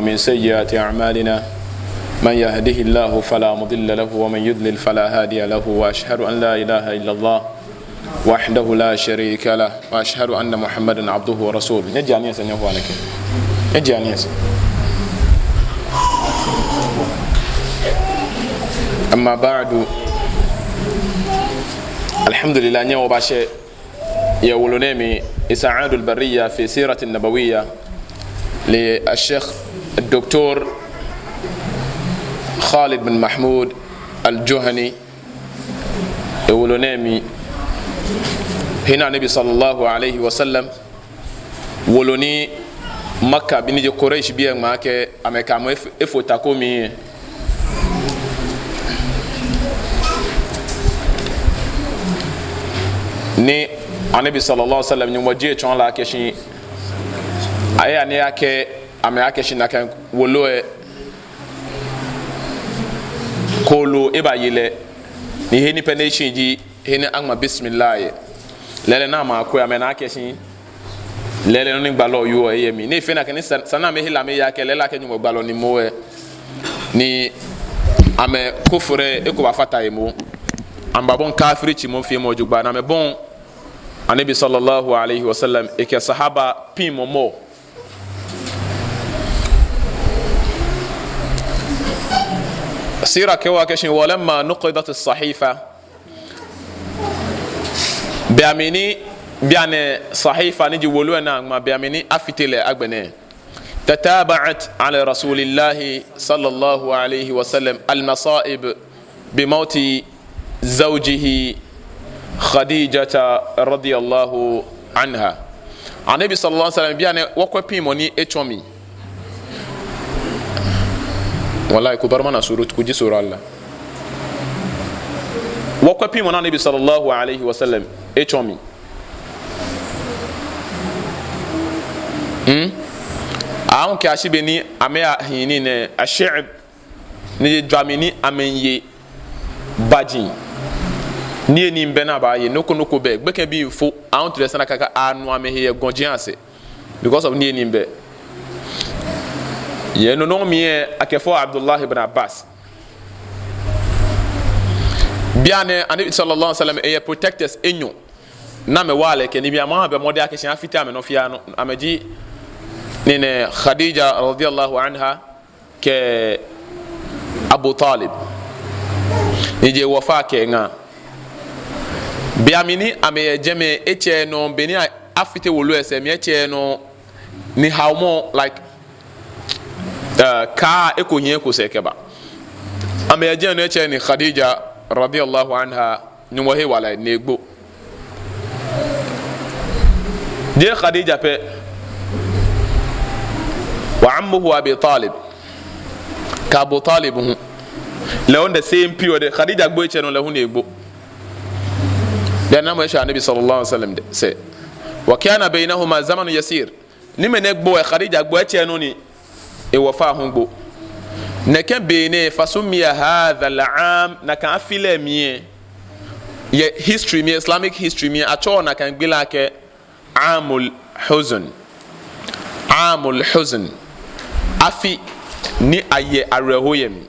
من سيئات أعمالنا من يهده الله فلا مضل له ومن يضلل فلا هادي له وأشهد أن لا إله إلا الله وحده لا شريك له وأشهد أن محمدا عبده ورسوله. نجي أنيس أن يهوانك نجي أنيس. أما بعد الحمد لله نيو باشي يولونيمي إسعاد البرية في سيرة النبوية للشيخ الدكتور خالد بن محمود الجهني يولونيمي هنا النبي صلى الله عليه وسلم ولوني مكة بنيجي قريش بيان معك أمريكا إفو تاكومي ni anabi sallallahu alaihi wasallam ni waje chon la keshi aya ni yake ame yake shi nakan woloe kolo eba yile ni heni peneshi ji heni angma bismillah lele na ma ko ame na keshi lele no ni gbalo yo eyemi ni fe na kan sana me hila me yake lele ke nyugo gbalo ni moe ni ame kufure eko ba fata emu amba bon kafiri chi mo fi mo jugba na me bon anabi sallallahu alayhi wa sallam e ke sahaba pimo mo sira ke wa keshin walamma nuqidat as-sahifa biamini biane sahifa ni ji wolu na ma biamini afitele agbene تتابعت على رسول الله صلى الله عليه وسلم المصائب بموت زوجه خديجة رضي الله عنها. النبي صلى الله عليه وسلم بيان وقفي مني اتومي والله كبر منا سورة كجي سورة الله وقفي من النبي صلى الله عليه وسلم اتومي أون كاشي بني أمي هينين الشعب نجي جاميني أمي باجين ni ni mbena ba ye noko be gbeke bi fo an to lesana kaka anu ame he gonjianse because of ni mbe ye no no mi akefo Abdullah ibn Abbas biane anabi sallallahu alaihi wasallam e protectors enyo na me wale ke ni bi ama be mode akesha afita me no fia no amaji ni ne Khadija radhiyallahu anha ke Abu Talib ni je wafa ke nga biamini ame jeme eche no beni afite wolu ese me eche no ni hawmo like ka ekonye ko sekeba ame eje no eche ni Khadija radhiyallahu anha ni mo he wala negbo de Khadija pe wa ammuhu Abi Talib ka Abu Talib hu le on the same period Khadija gbo eche no le hu negbo لأن ما يشاء النبي صلى الله عليه وسلم سي وكان بينهما زمن يسير نمن يقبو خديجة يقبو اتيانوني يوفاهم بو نكن بيني فسمي هذا العام نكن أفيلي مي history مي Islamic history مي أتو نكن بلاك عام الحزن أفي ني أي أرهويمي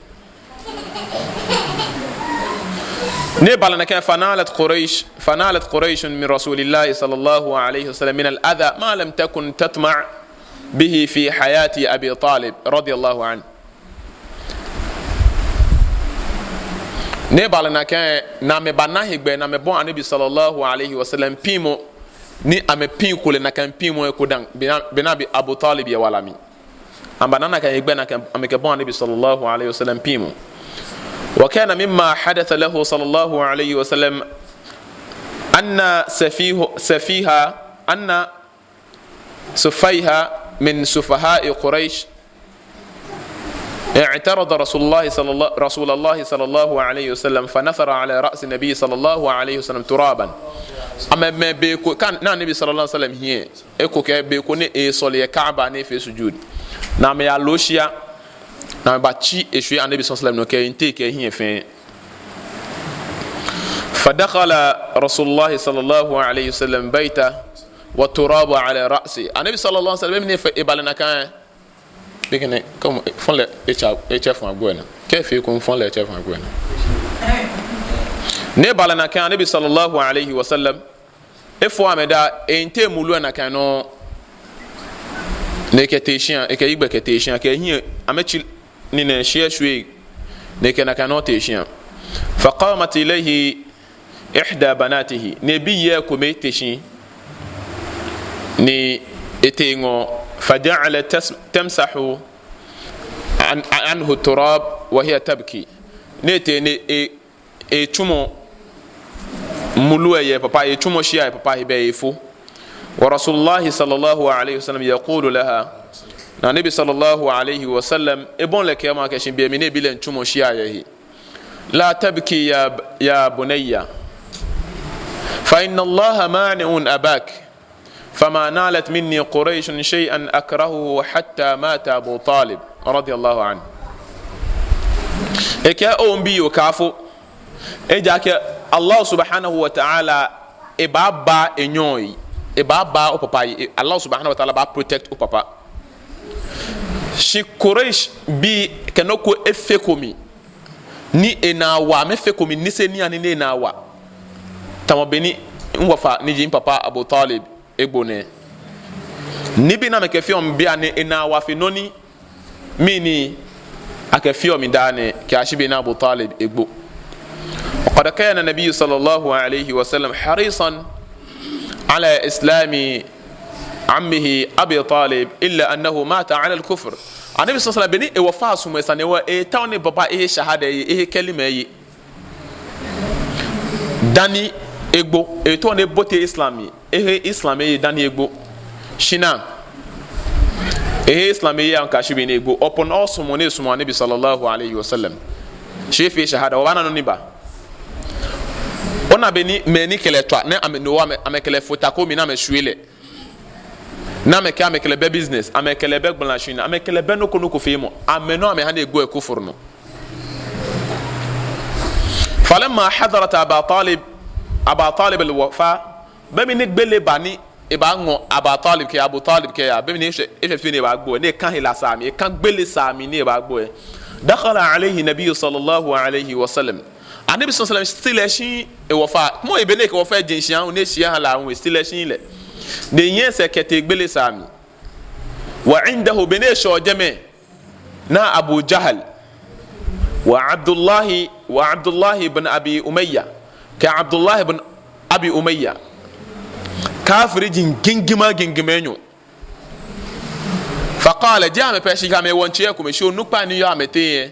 نبالنا كان فنالت قريش من رسول الله صلى الله عليه وسلم من الأذى ما لم تكن تطمع به في حياة أبي طالب رضي الله عنه. نبالنا كان نام بناه بين بون النبي صلى الله عليه وسلم بيمو ni amepin na kan pin mo ekodan benabi Abu Talib ya walami amba nana kan egbe na kan amekebon Nabi sallallahu alayhi wasallam pimo وكان مما حدث له صلى الله عليه وسلم أن سفيها من سفهاء قريش اعترض رسول الله صلى الله عليه وسلم فنثر على رأس النبي صلى الله عليه وسلم ترابا أما ما بيكو كان النبي صلى الله عليه وسلم هي إكو كي بيكو ني صلي كعبة في سجود نعم يا لوشيا نعم باتشي إشوي النبي صلى الله عليه وسلم نوكي انتي كي هي فين فدخل رسول الله صلى الله عليه وسلم بيته والتراب على رأسه النبي صلى الله عليه وسلم من إبالنا كان bikene comme font le chef magwena ke fi ko font le chef magwena ne balana kan nabi sallallahu alayhi wa sallam e fo ameda ente mulu na kan no ne ketechia e ke igbe ketechia ke hi amechi ni ne shie shwe ne ke na kan no techia fa qamat ilayhi ihda banatihi ne biye ko me techin ni etengo faja'ala tamsahu anhu turab wa hiya tabki nete ne e chumo mulu ye papa e chumo shia ye papa be ifu wa rasulullah sallallahu alayhi wasallam yaqulu laha na nabi sallallahu alayhi wasallam e bon le kema ke shin be mine bilen chumo shia ye la tabki ya bunayya fa inna allaha mani'un abak فما نالت مني قريش شيئا أكرهه حتى مات أبو طالب رضي الله عنه إكا أمبي وكافو إجاك الله سبحانه وتعالى إبابا إنيوي إبابا أو بابا الله سبحانه وتعالى با protect أو بابا شي قريش بي كنوكو إفكومي ni enawa mefekomi niseni ani ne enawa tamobeni ngwafa ni jin papa Abu Talib egbone nibi na mekefiom bia ne ina wafinoni mini akefiom dane ki ashibi na Abu Talib egbo وقد كان النبي صلى الله عليه وسلم حريصا على اسلام عمه ابي طالب الا انه مات على الكفر النبي صلى الله عليه وسلم بني وفاسو مسane wa tawni baba shahada kalima dani egbo to ne bote islami islami dani egbo shina islami ya nka shibi ne egbo upon also mo ne sumo nabi sallallahu alayhi wasallam shefi shahada wa bana no niba ona beni meni keletwa ne ameno amekele fotako mi na meshuele na meke amekele be business amekele be gblanshina amekele be no kono fimo ameno ame hane egbo ekufurno falamma hadarat aba talib alwafa bemi ne gbele bani e ba ngo aba talib ke abu talib ke ya bemi ne e fe ne ba gbo ne kan hila sami e kan gbele sami ne ba gbo dakhala alayhi nabiy sallallahu alayhi wasallam anabi sallallahu alayhi wasallam stileshi e wafa mo e bene ke wafa jinsian ne shia hala won stileshi le de yen se kete gbele sami wa indahu bene shojeme na abu jahal wa abdullah ibn abi umayya ka abdullah ibn abi umayya kafiri gingimenyo faqala jame peshi kame wonche ko me sho nukpa ni ya mete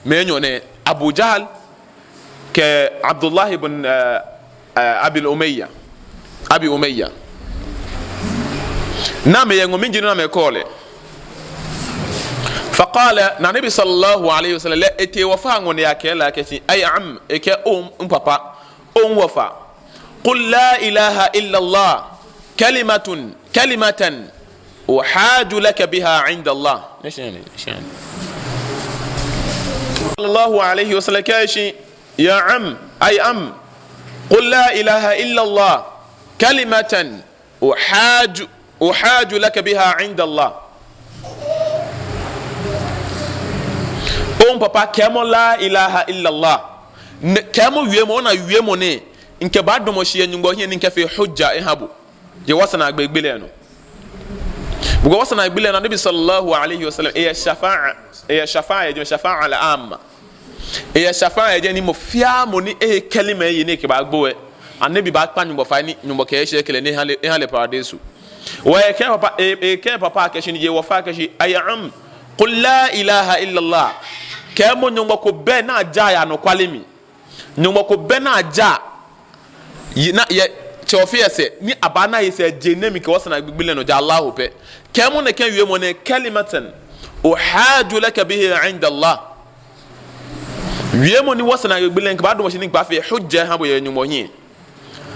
menyo ne abu jahl ke abdullah ibn abi umayya na me yengo minji na me kole faqala na nabi sallallahu alayhi wasallam la ete wafa ngone yake la ke ay am eke papa wafa قل لا إله إلا الله كلمة أحاج لك بها عند الله ايش يعني صلى الله عليه وسلم كاشي يا عم أي أم قل لا إله إلا الله كلمة أحاج لك بها عند الله بابا كم لا إله إلا الله كم يمونا nke ba do mo hie nyungo hie nke fe hujja habu je wasana agbegbele no bugo wasana agbegbele no nabi sallallahu alayhi wasallam shafa'a je shafa'a al amma shafa'a je ni mo fia mo ni kalima yi ne ke ba gbo anabi ba pa nyumbo fa ni nyumbo ke hie kele ne hale paradisu wa ke papa ke papa ke shi je wafa ke shi ayam qul la ilaha illa allah ke mo nyumbo ko be na ja ya no kwalemi nyumbo ko be na ja yina ye chofia se ni abana yese jenemi ke wasana gbigbile no ja Allah pe kemu ne kan wiemo ne kalimatan uhaju laka bihi inda Allah wiemo ni wasana gbigbile ke ba do mo shini gba fe hujja ha bo ye nyumo hin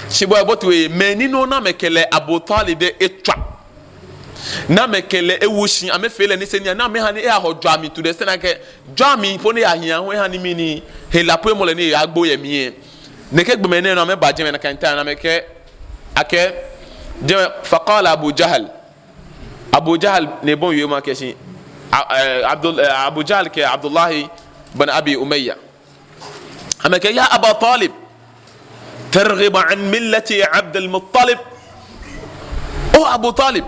shibo abotu we meni no na mekele Abu Talib etwa na mekele ewushi amefele ni senia na me ha ni e ahodwa mi to the sena ke dwa mi po ne ahia ho ha ni mi ni helapo mo le ni agbo ye mi neke gbemene no me baje me na kanta na meke ake je faqala abu jahl ne bon yema keshi Abu Jahl ke Abdullah bin Abi Umayya ameke ya Aba Talib ترغب عن ملة عبد المطلب او ابو طالب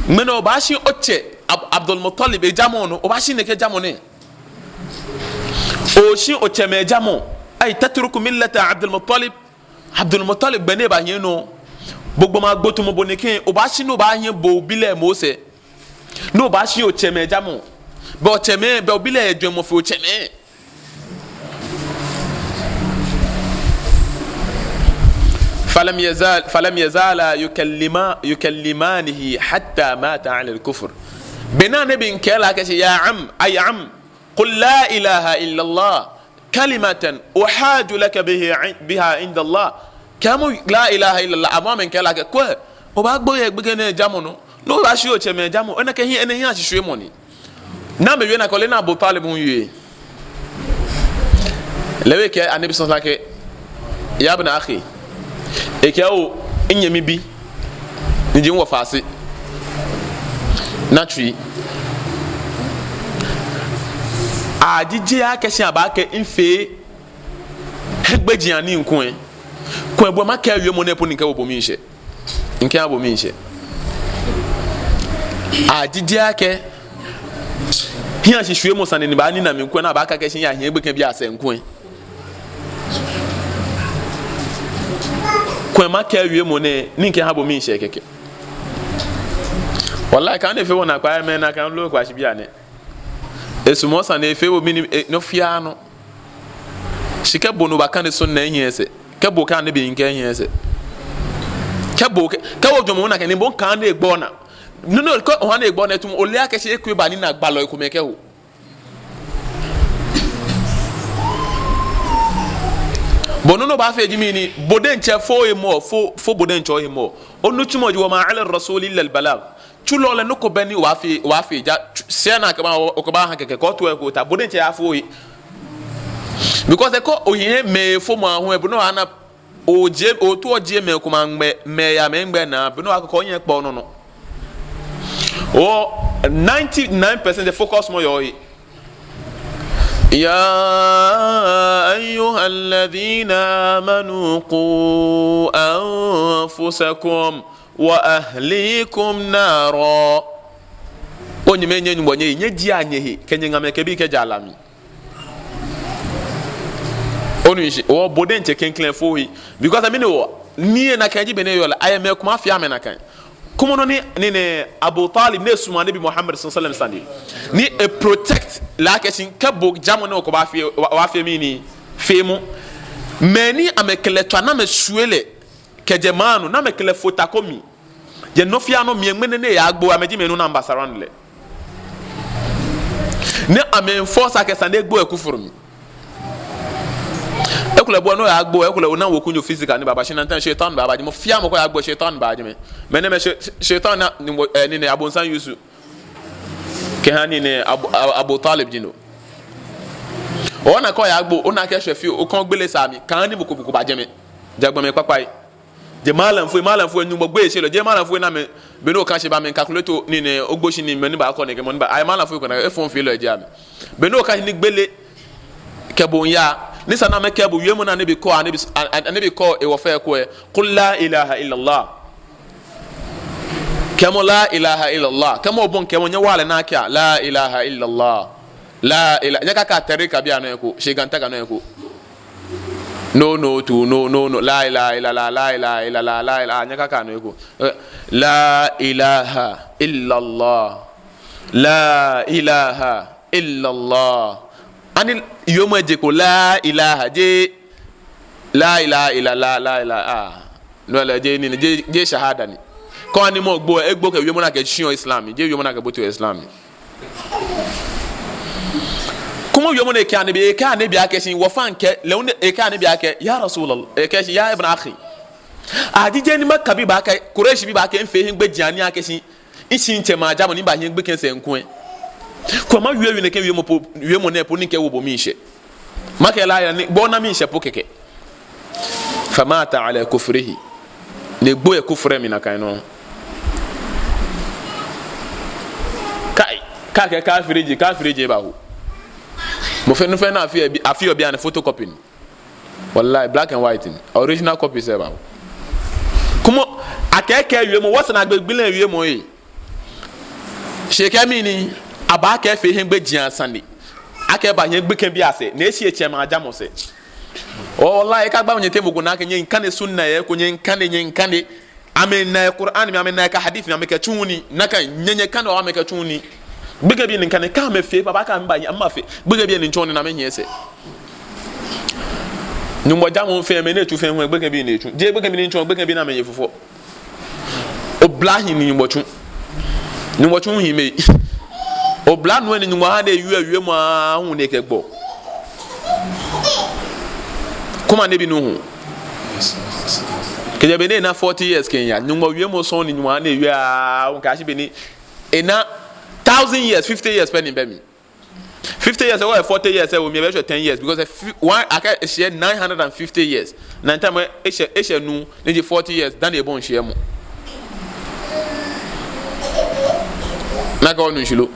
منو باشي اوتشي عبد المطلب جامونو وباشي نك جاموني او شي اوتشي مي جامو اي تترك ملة عبد المطلب بني با هينو gbogbo ma gbotu mo bonike o ba shi no ba hin bo bile mose no ba shi o cheme jamo be o cheme be o bile edwe mo fe o cheme فلم يزال يكلمانه حتى مات على الكفر بنا نبي كلا كشي يا عم أي عم قل لا إله إلا الله كلمة أحاج لك بها عند الله كم لا إله إلا الله أمام كلا كوه وبعد بيجي جامونو لو باشيو تشمي جامو أنا كهي أنا هي أشيء موني نعم بيجينا كلنا أبو طالب هو يي لو كي النبي صلى الله عليه وسلم يا ابن أخي ekeo inyemi bi ndi nwo faase natri ajije akese abaka infe egbejiani nkun ko ebo maka awie mo na epo ninka obomi nche nke abomi nche ajije ake hia hihwe mo sane ni ba ni na me nkun na abaka kese ya hia egbekan bi ase nkun kwa maka awie mo ne ninke ha bomi nche keke wallahi kan efe wona kwa me na kan lo kwa shibia ne esumo sa na efe wo mini no fia no shika bonu baka ne so na ehiese ke bo kan ne bi nke ehiese ke bo ke wo jomo na kan ne bon kan ne egbo na no ko ho na egbo na tum ole akese ekwe ba ni na gbalo ekumeke ho bonono ba fe jimi ni boden che fo e mo fo boden cho e mo onu chumo ji wa ma ala rasul illa al balag chulo le noko beni wa fi ja sena ka ba o ba ha keke ko to e ko ta boden che afo yi because e ko oyin me fo mo ahun e bono ana o je o to o je me ko ma me ya me ngbe na bono akoko yin po no no o 99% the focus mo yo yi يا أيها الذين آمنوا قوا أنفسكم وأهليكم نارا onye menye nyubonye nye ji anyehi kenye ngame kebi ke jalami onu ishi o boden che kenklen fohi because I mean o nie na kanji bene yola ayeme kuma afia me na kan kumono ni ne Abu Talib ne suma nabi Muhammad sallallahu alaihi wasallam ni e protect la keshin kabo jamone ko ba fi wa fi mi ni femu meni amekele twana me suele kejemanu na mekele fotakomi je no fia no mienmene ne ya agbo ameji menu na ambasaran le ne amen force akesande gbo ekufurumi ekule bo no ya agbo ekule na wokunyo physical ni baba shi nan tan shaitan baba mo fia mo ko agbo shaitan baba me mene me shaitan na ni ne abonsan yusu ke hani ne Abu Talib jino ona ko ya agbo ona ke shefi o kan gbele sami kan ni buku ba jeme jagbo me papai je malam fu enu mo gbe se lo je malam fu na me be no kan se ba me calculate ni ne ogboshi ni me ni ba ko ne ke mo ni ba ay malam fu ko na e fon fi lo e jam be no kan ni gbele ke bon ya nisa na meke bu yemu na ne bi ko e wo fe ko e qul la ilaha illa allah kamo la ilaha illa allah kamo bon kemo nya wale na kya la ilaha illa allah la ilaha nya ka tarika bi anu ko sheganta ka no ko no la ilaha illa la ilaha nya ka no ko la ilaha illa allah la ilaha illa allah ani yomo je ko la ilaha je la ilaha illa la ilaha no la je ni je shahada ni ko ani mo gbo egbo ke yomo na ke shion islam je yomo na ke boto islam kumo yomo ne ka ne bi ake shin wo fan ke le un e ka ne bi ake ya rasulullah e ke ya ibn akhi adi je ni makka bi ba ke quraish bi ba ke nfe hin gbe jiani ake shin isin chema jamo ni ba hin gbe ken se nkun ko ma wiye ne ke wiye mo ne po ni ke wo bo mi hye maka la ya ni bo na mi hye po keke famata ala kufrihi ne gbo e kufre mi na kan no ka firiji ba ho mo fe no fe na afi obi an photocopy wallahi black and white original copy se ba ho kuma akeke wie mo what's na gbegbilan wie mo yi shekami ni aba ka fe hen gbe jian sande aka ba hen gbe kan bi ase na esi eche ma aja mo se wallahi ka gba onye temugo na kenye nkane sunna ye konye nkane amen na Qur'an mi amen na ka hadith mi amen ka chuni naka nyenye kan o amen ka chuni gbege bi nkane ka me fe baba ka mba amma fe gbege bi ni chuni na me nyese nyumbo jamo fe me na tu fe hu gbege bi ni chu je gbege bi ni chu gbege bi na me yefofo oblahi ni nyumbo chu hi me obla no ni nyumbo ha de awie mu a hu ne ke gbo kuma ne bi no hu keje be na 40 years kenya nyumba wie mo son ni nyuma na ewie a won ka shi be ni ena 1000 years 50 years penny be mi 50 years or 40 years we me be 10 years because one aka share 950 years na time e nu ni 40 years dan e bon share mo na ka onu shilo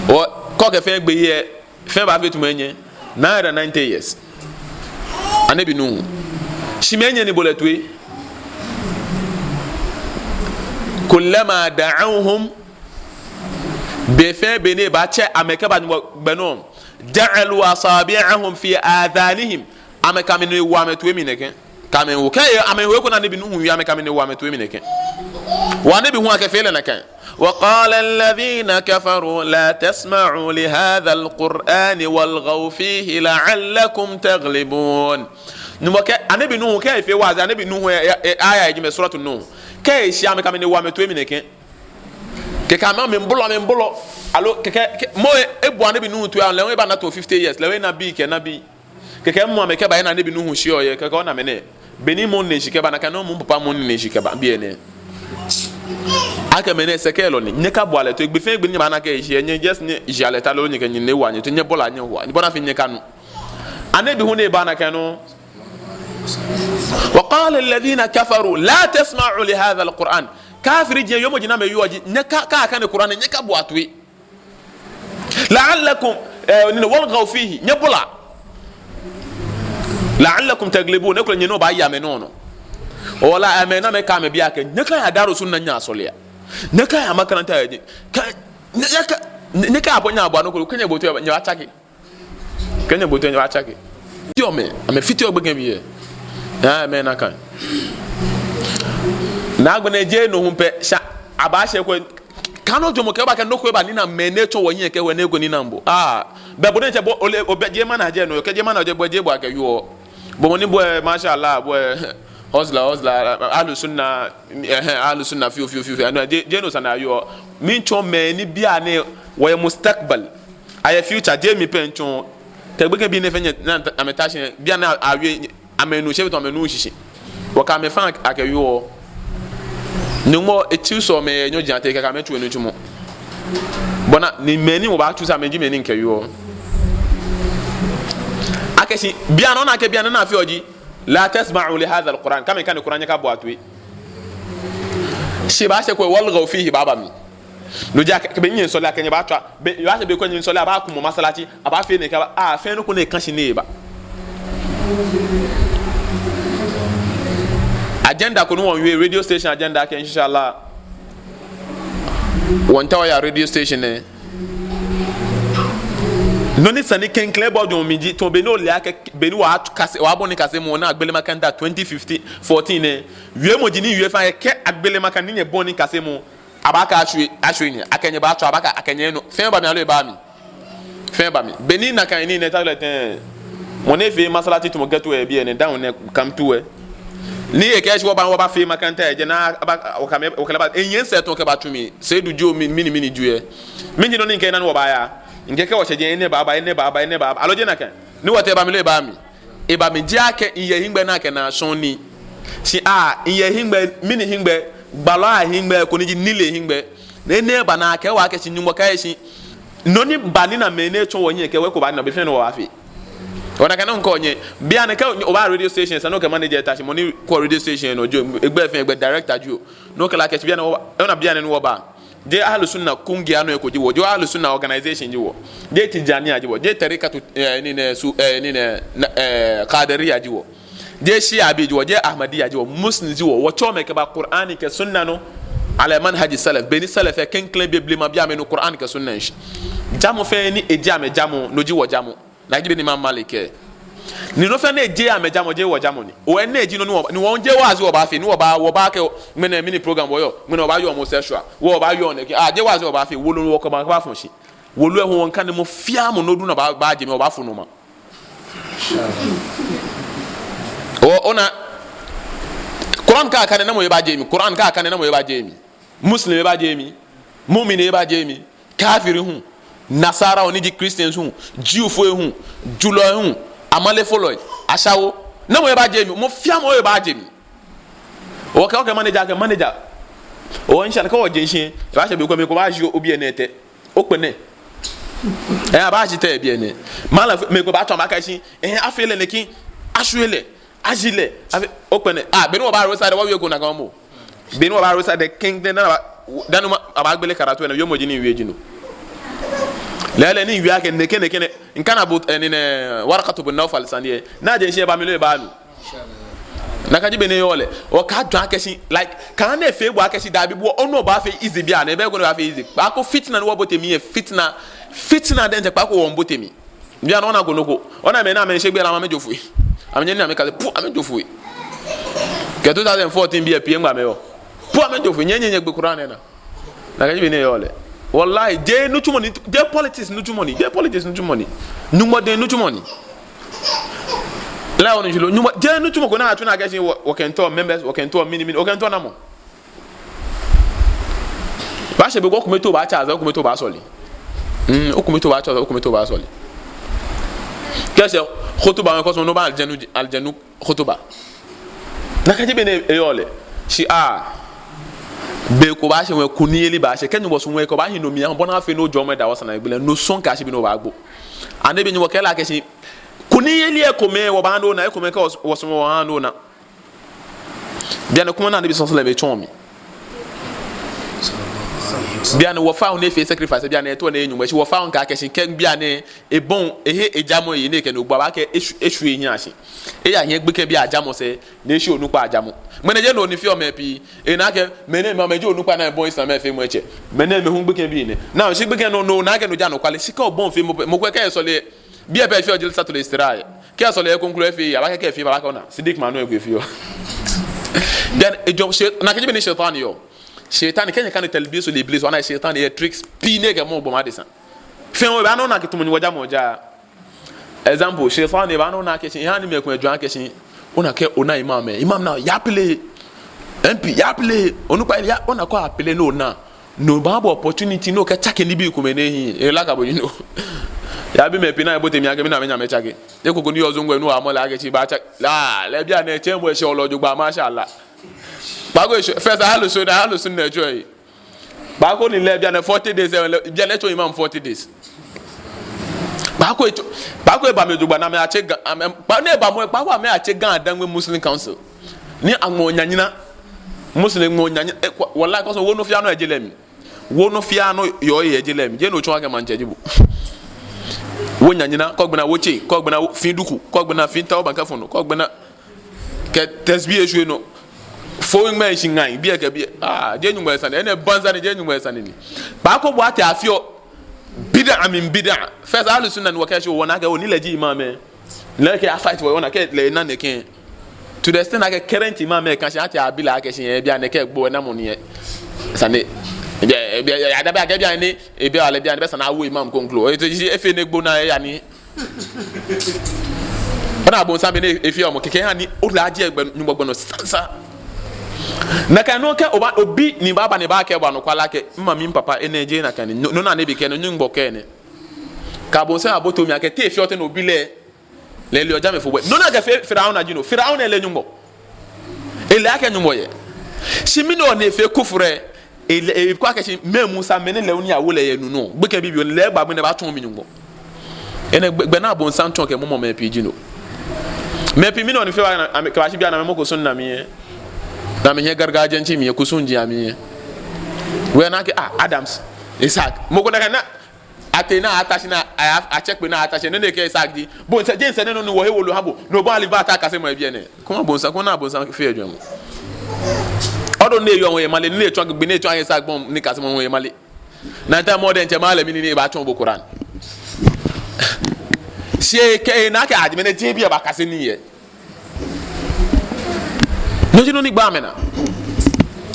o ko ke fe gbe ye fe ba fe tu menye 990 years ane bi nu shimenye ni boletwe kullama da'awhum befe bene ba che ameka ba gbenom da'alu asabi'ahum fi adhanihim ameka mini wa metu emineke kamen wo kay amen wo ko na bi nu hu ameka mini wa metu emineke wa ne bi hu aka fele na kan wa qala alladhina kafaru la tasma'u li hadha alquran walghaw fihi la'allakum taghlibun numo ke anabi nu ke fe wa anabi nu aya ejime suratu nu ke shi ameka mini wa metu emineke ke kama me mbolo alo ke mo ebu anabi nu tu an lewe ba na to 50 years lewe na bi ke na bi ke mo ameka ba na anabi nu hu shi oye ke ko na me ne beni mo ne shi ke ba na kana mo papa mo ne shi ke ba bi ene aka mene sekelo ni nyeka boale to egbe fe egbe ni ba na ke shi enye just ni jale ta lo ni ke ni ne wa ni to nye bola nye ho ni bona fi nye kanu anabi hu ne ba na kanu وقال الذين كفروا لا تسمعوا لهذا القرآن كافر جي يوم جنا مي يوجي نكا كان القرآن نكا بواتوي لعلكم والغوا فيه نبلا لعلكم تغلبون نقول نينو با يا منونو ولا امنا مي كام بياك نكا يا دارو سنن nya solia neka ya makaranta yaji neka abonya abo anoko kenya boto nya achaki kenya boto nya achaki yo me ame fiti ogbege mi ya me na kan na agbene je no humpe sha aba she ko kanu jomo ke ba kan no ko ba ni na me ne to wonye ke we na ego ni na mbo be bo ne che bo obeje ma na je no ke je ma na je bo aka yo bo mo ni bo masha Allah bo hozla ahlu sunna fi anu je no sana yo min cho me ni bia ne wo ye mustakbal aya future je mi pencho te gbege bi ne fenye na ametashin bia na awe amenu shebi to amenu shishi wo ka me fan akayo no mo etu so me nyo jante ka me tu enu tumo bona ni meni wo ba tu sa me ji meni nkayo akeshi bia no na ke bia na afi oji لا تسمعوا لهذا القرآن كما كان القرآن يكابو أتوي شيء باشا كوي والغوا فيه بابا مي لوجا كبني ينسولي كني باتوا يواسا بيكون ينسولي أبا كم مسألتي أبا فين كبا فين كونه كانش نيبا agenda كونو وان radio station agenda كإن شاء الله وانتوا يا radio station noni sani ken clear do minji to be no le ake be ni wa kase wa boni kase mo na agbele makanda 2015 14 wie mo jini wie fa ke agbele makanda ni boni kase mo abaka ashwe ni akenye ba to abaka akenye no fe ba mi alo fe ba mi beni na kan ni ne ta le ten mo ne fe masalati to mo geto e bi ene down ne come to e ni e ke wo ba fe makanda e je na o kala ba enyen se to ke ba tumi se du jo mini juye minji no ni ke na no ba ya ngeke wo cheje ene baba aloje na kan ni wote ba mi le ba mi e ba mi ji ake iye hingbe na ke na sonni si iye hingbe mini hingbe gbalo hingbe ko ni ji nile hingbe ne ba na ke wa ke si nyumbo kai si noni bani na mene cho wonye ke we ko ba na be fe no wa fi ona kan nko onye bia na ke o ba radio station sa no ke manager tashi money ko radio station no jo egbe fe egbe director jo no ke la ke bia na bia na no ba je ahlus sunna kungiya no ko jiwo je ahlus sunna organization jiwo je tijaniya jiwo je tarikatu qadariya jiwo je shi'a bi jiwo je ahmadiyya jiwo muslim jiwo wo chome ke ba qur'ani ke sunna no ala manhaj salaf beni salaf e ken klen bibli ma biya me no qur'an ke sunna shi jamu fe ni e jame jamu no jiwo jamu na gibe ni imam malik ni no fe na je ame jamu je wo jamu ni o en na ji no ni won je wazi wo ba fe ni wo ba ke mene mini program wo yo mene wo ba yo homosexual wo ba yo ne je wazi wo ba fe wo lo wo ko ba fun shi wo lo e ho won kan mo fia mo no du na ba je me wo ba fun no ma o ona Quran ka kan na mo ye ba je mi Quran ka kan na mo ye ba je mi muslim ye ba je mi mu'min ye ba je mi kafiri hu nasara oni di christians hu jew fo hu julo hu amale follow asawo na mo ye ba je mi mo fia mo ye ba je mi o ka manager o insha ka o je nsin ba se be ko me ko ba ji obi enete o pe ne ba ji te bi ene mala me ko ba to ma ka sin afele ne kin asuele agile o pe ne be no ba rosa de wa we go na kan mo be no ba rosa de king de na danu aba gbele karatu na yo mo ji ni wi ji no lele ni wi ake ne kene nkana but ne warqatu bin nawfal saniye na je nsin ba mi lo ba lu na ka jibe ne yole o ka dwan akeshi like kan na efe gbo akeshi da bi bo onu ba fe easy bia na ebe go na fa easy ba ko fitna no botemi e fitna den je pa ko won botemi bia na ona go noko ona me na me se gbe la ma mejo fu amenye ni ameka pu amejo fu ke 2014 bia pie ngba me yo pu amejo fu nyenye gbe Quran na ka jibe ne yole wallahi je no tumoni je politics no tumoni numo de no tumoni la on jilo nyuma je no tumo ko na atu na ga sin wo kento members wo kento mini wo kento na mo ba se be go kumeto ba cha za kumeto ba soli o kumeto ba cha za kumeto ba soli kese khutuba ko so no ba aljanu khutuba na ka jibe ne eyole shi be ko ba se we kuniyeli ba se kenyo bo so we ko ba hin no mi an bona fe no jomo da wasana gbele no son ka se bi no ba gbo ande be nyo kela ke si kuniyeli e kome wo ba ndo na e kome ka wo so wo ando na bia na kuma na nabi sallallahu alaihi wasallam bia na wo fa on e fe sacrifice bia na e to na enyu wo fa on ka ke si ken bia na e bon e ejamo yi ne ke no gba ba ke esu ehin ase e ya yen gbeke bia ajamo se na esu onupa ajamo mene je no ni fi o me pi e na ke mene ma meje onupa na bon islam e fe mo eche mene me hu gbeke bi ne na o si gbeke no na ke no ja no kwale sika o bon fe mo kwe ke so le bi e pe fi o jil satul istiraha ke so le conclure fi ya ba ke fi ba ka ona sidik manu e gwe fi o then e jom na ke be ni shaitan yo shaitan kenya kan talbisu li iblis wana shaitan e tricks pine ke mo bo ma desan fe o ba no na ke tumu ni waja mo ja example shaitan e ba no na ke sin ya ni me ko ejuan ke sin ona ke ona imam na ya pele mp ya pele onu pa ya ona ko apele no na no ba bo opportunity no ke chake ni bi ku me ne hi e la ka bo you know ya bi me pina e bote mi age mi na me nya me chake e ko ni ozo ngwe no amola age chi ba chake la le bia na e che mo e se olojo gba mashallah ba go first halu sun na joy ba ko ni le bia na 40 days bia na cho imam 40 days ba ko e ba me jugba na me ache ba na e ba mo ba ko me ache gan adanwe muslim council ni anwo nyanyina muslim ngo nyanya wallahi ko so wo no fia no ejelemi wo no fia no yo ye ejelemi je no cho age man jejibu wo nyanyina ko gbena wo che ko gbena fin duku ko gbena fin tawo banka fono ko gbena ke tesbi esu no fo ngma shi ngan bi e ke bi je nyumba sane ene banza ne je nyumba sane ni ba ko bo ate afio bid'a min bid'a first ahlus sunna wa kashi wona ga oni leji imam le ke a fight wona ke le na ne ke to the extent that current imam kan shi ate abila ke shi e bia ne ke gbo na mo ni sane ya da ba ga bia ni e bia ale bia ne be sana wo imam conclude e to ji efe ne gbo na ya ni ona bon sambe ne efi o mo keke ha ni o la je egbe nyugbo no sansa na kan no ke obi ni baba ne ba ke ba no kwala ke mama papa eneje na kan no na ne bi ke no nyugbo ke ne ka bon se aboto mi ake te efi o te no bi le o jame fo no na ga firaun ajino firaun ele nyugbo ele ake nyugbo ye shimi no ne fe kufure ele kwa ke shi memu sa mene le oni awo le ye nu no gbe ke bi le gba ne ba tun mi nyugbo ene gbe na bon san ton ke mo me pi jino me pi mi no ni fe wa ka ba shi bia na me mo ko sunna mi na me he gargajanci mi ku sunji ami we na ke Adams Isaac mo ko na ate na atachi na a check na atachi no ke Isaac di bo se je se no no wo he wolu habo no bo ali ba ta ka se mo bia ne ko bonsa ko na bonsa fe adwam odo na eyo won ye male na etu agbe na etu an Isaac bom ni ka se mo won ye male na ta mo den che male mi ni ba chon bo Quran she ke na ka adme na je bia ba ka se ni ye no jino ni gba mena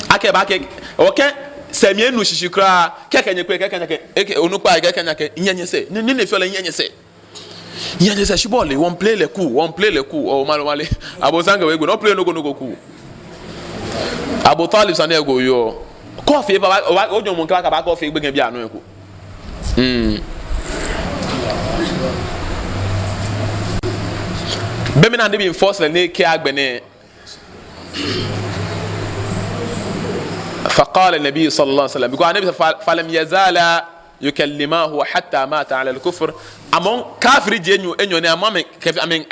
ake ba ke okay semie nu shishikra kekenye kwe kekenye onupa kekenye ke nyenye se ne fiola nyenye se shibole one play le coup o male abozanga we go no play no go coup Abu Talib sane go yo coffee ba ojo mon kaka ba coffee gbe bia anu eku be me na dey enforce le ne ke agbene فقال النبي صلى الله عليه وسلم بيقول النبي فلم يزال يكلمه حتى مات على الكفر امون كافر جينيو انيو ني امام كيف امين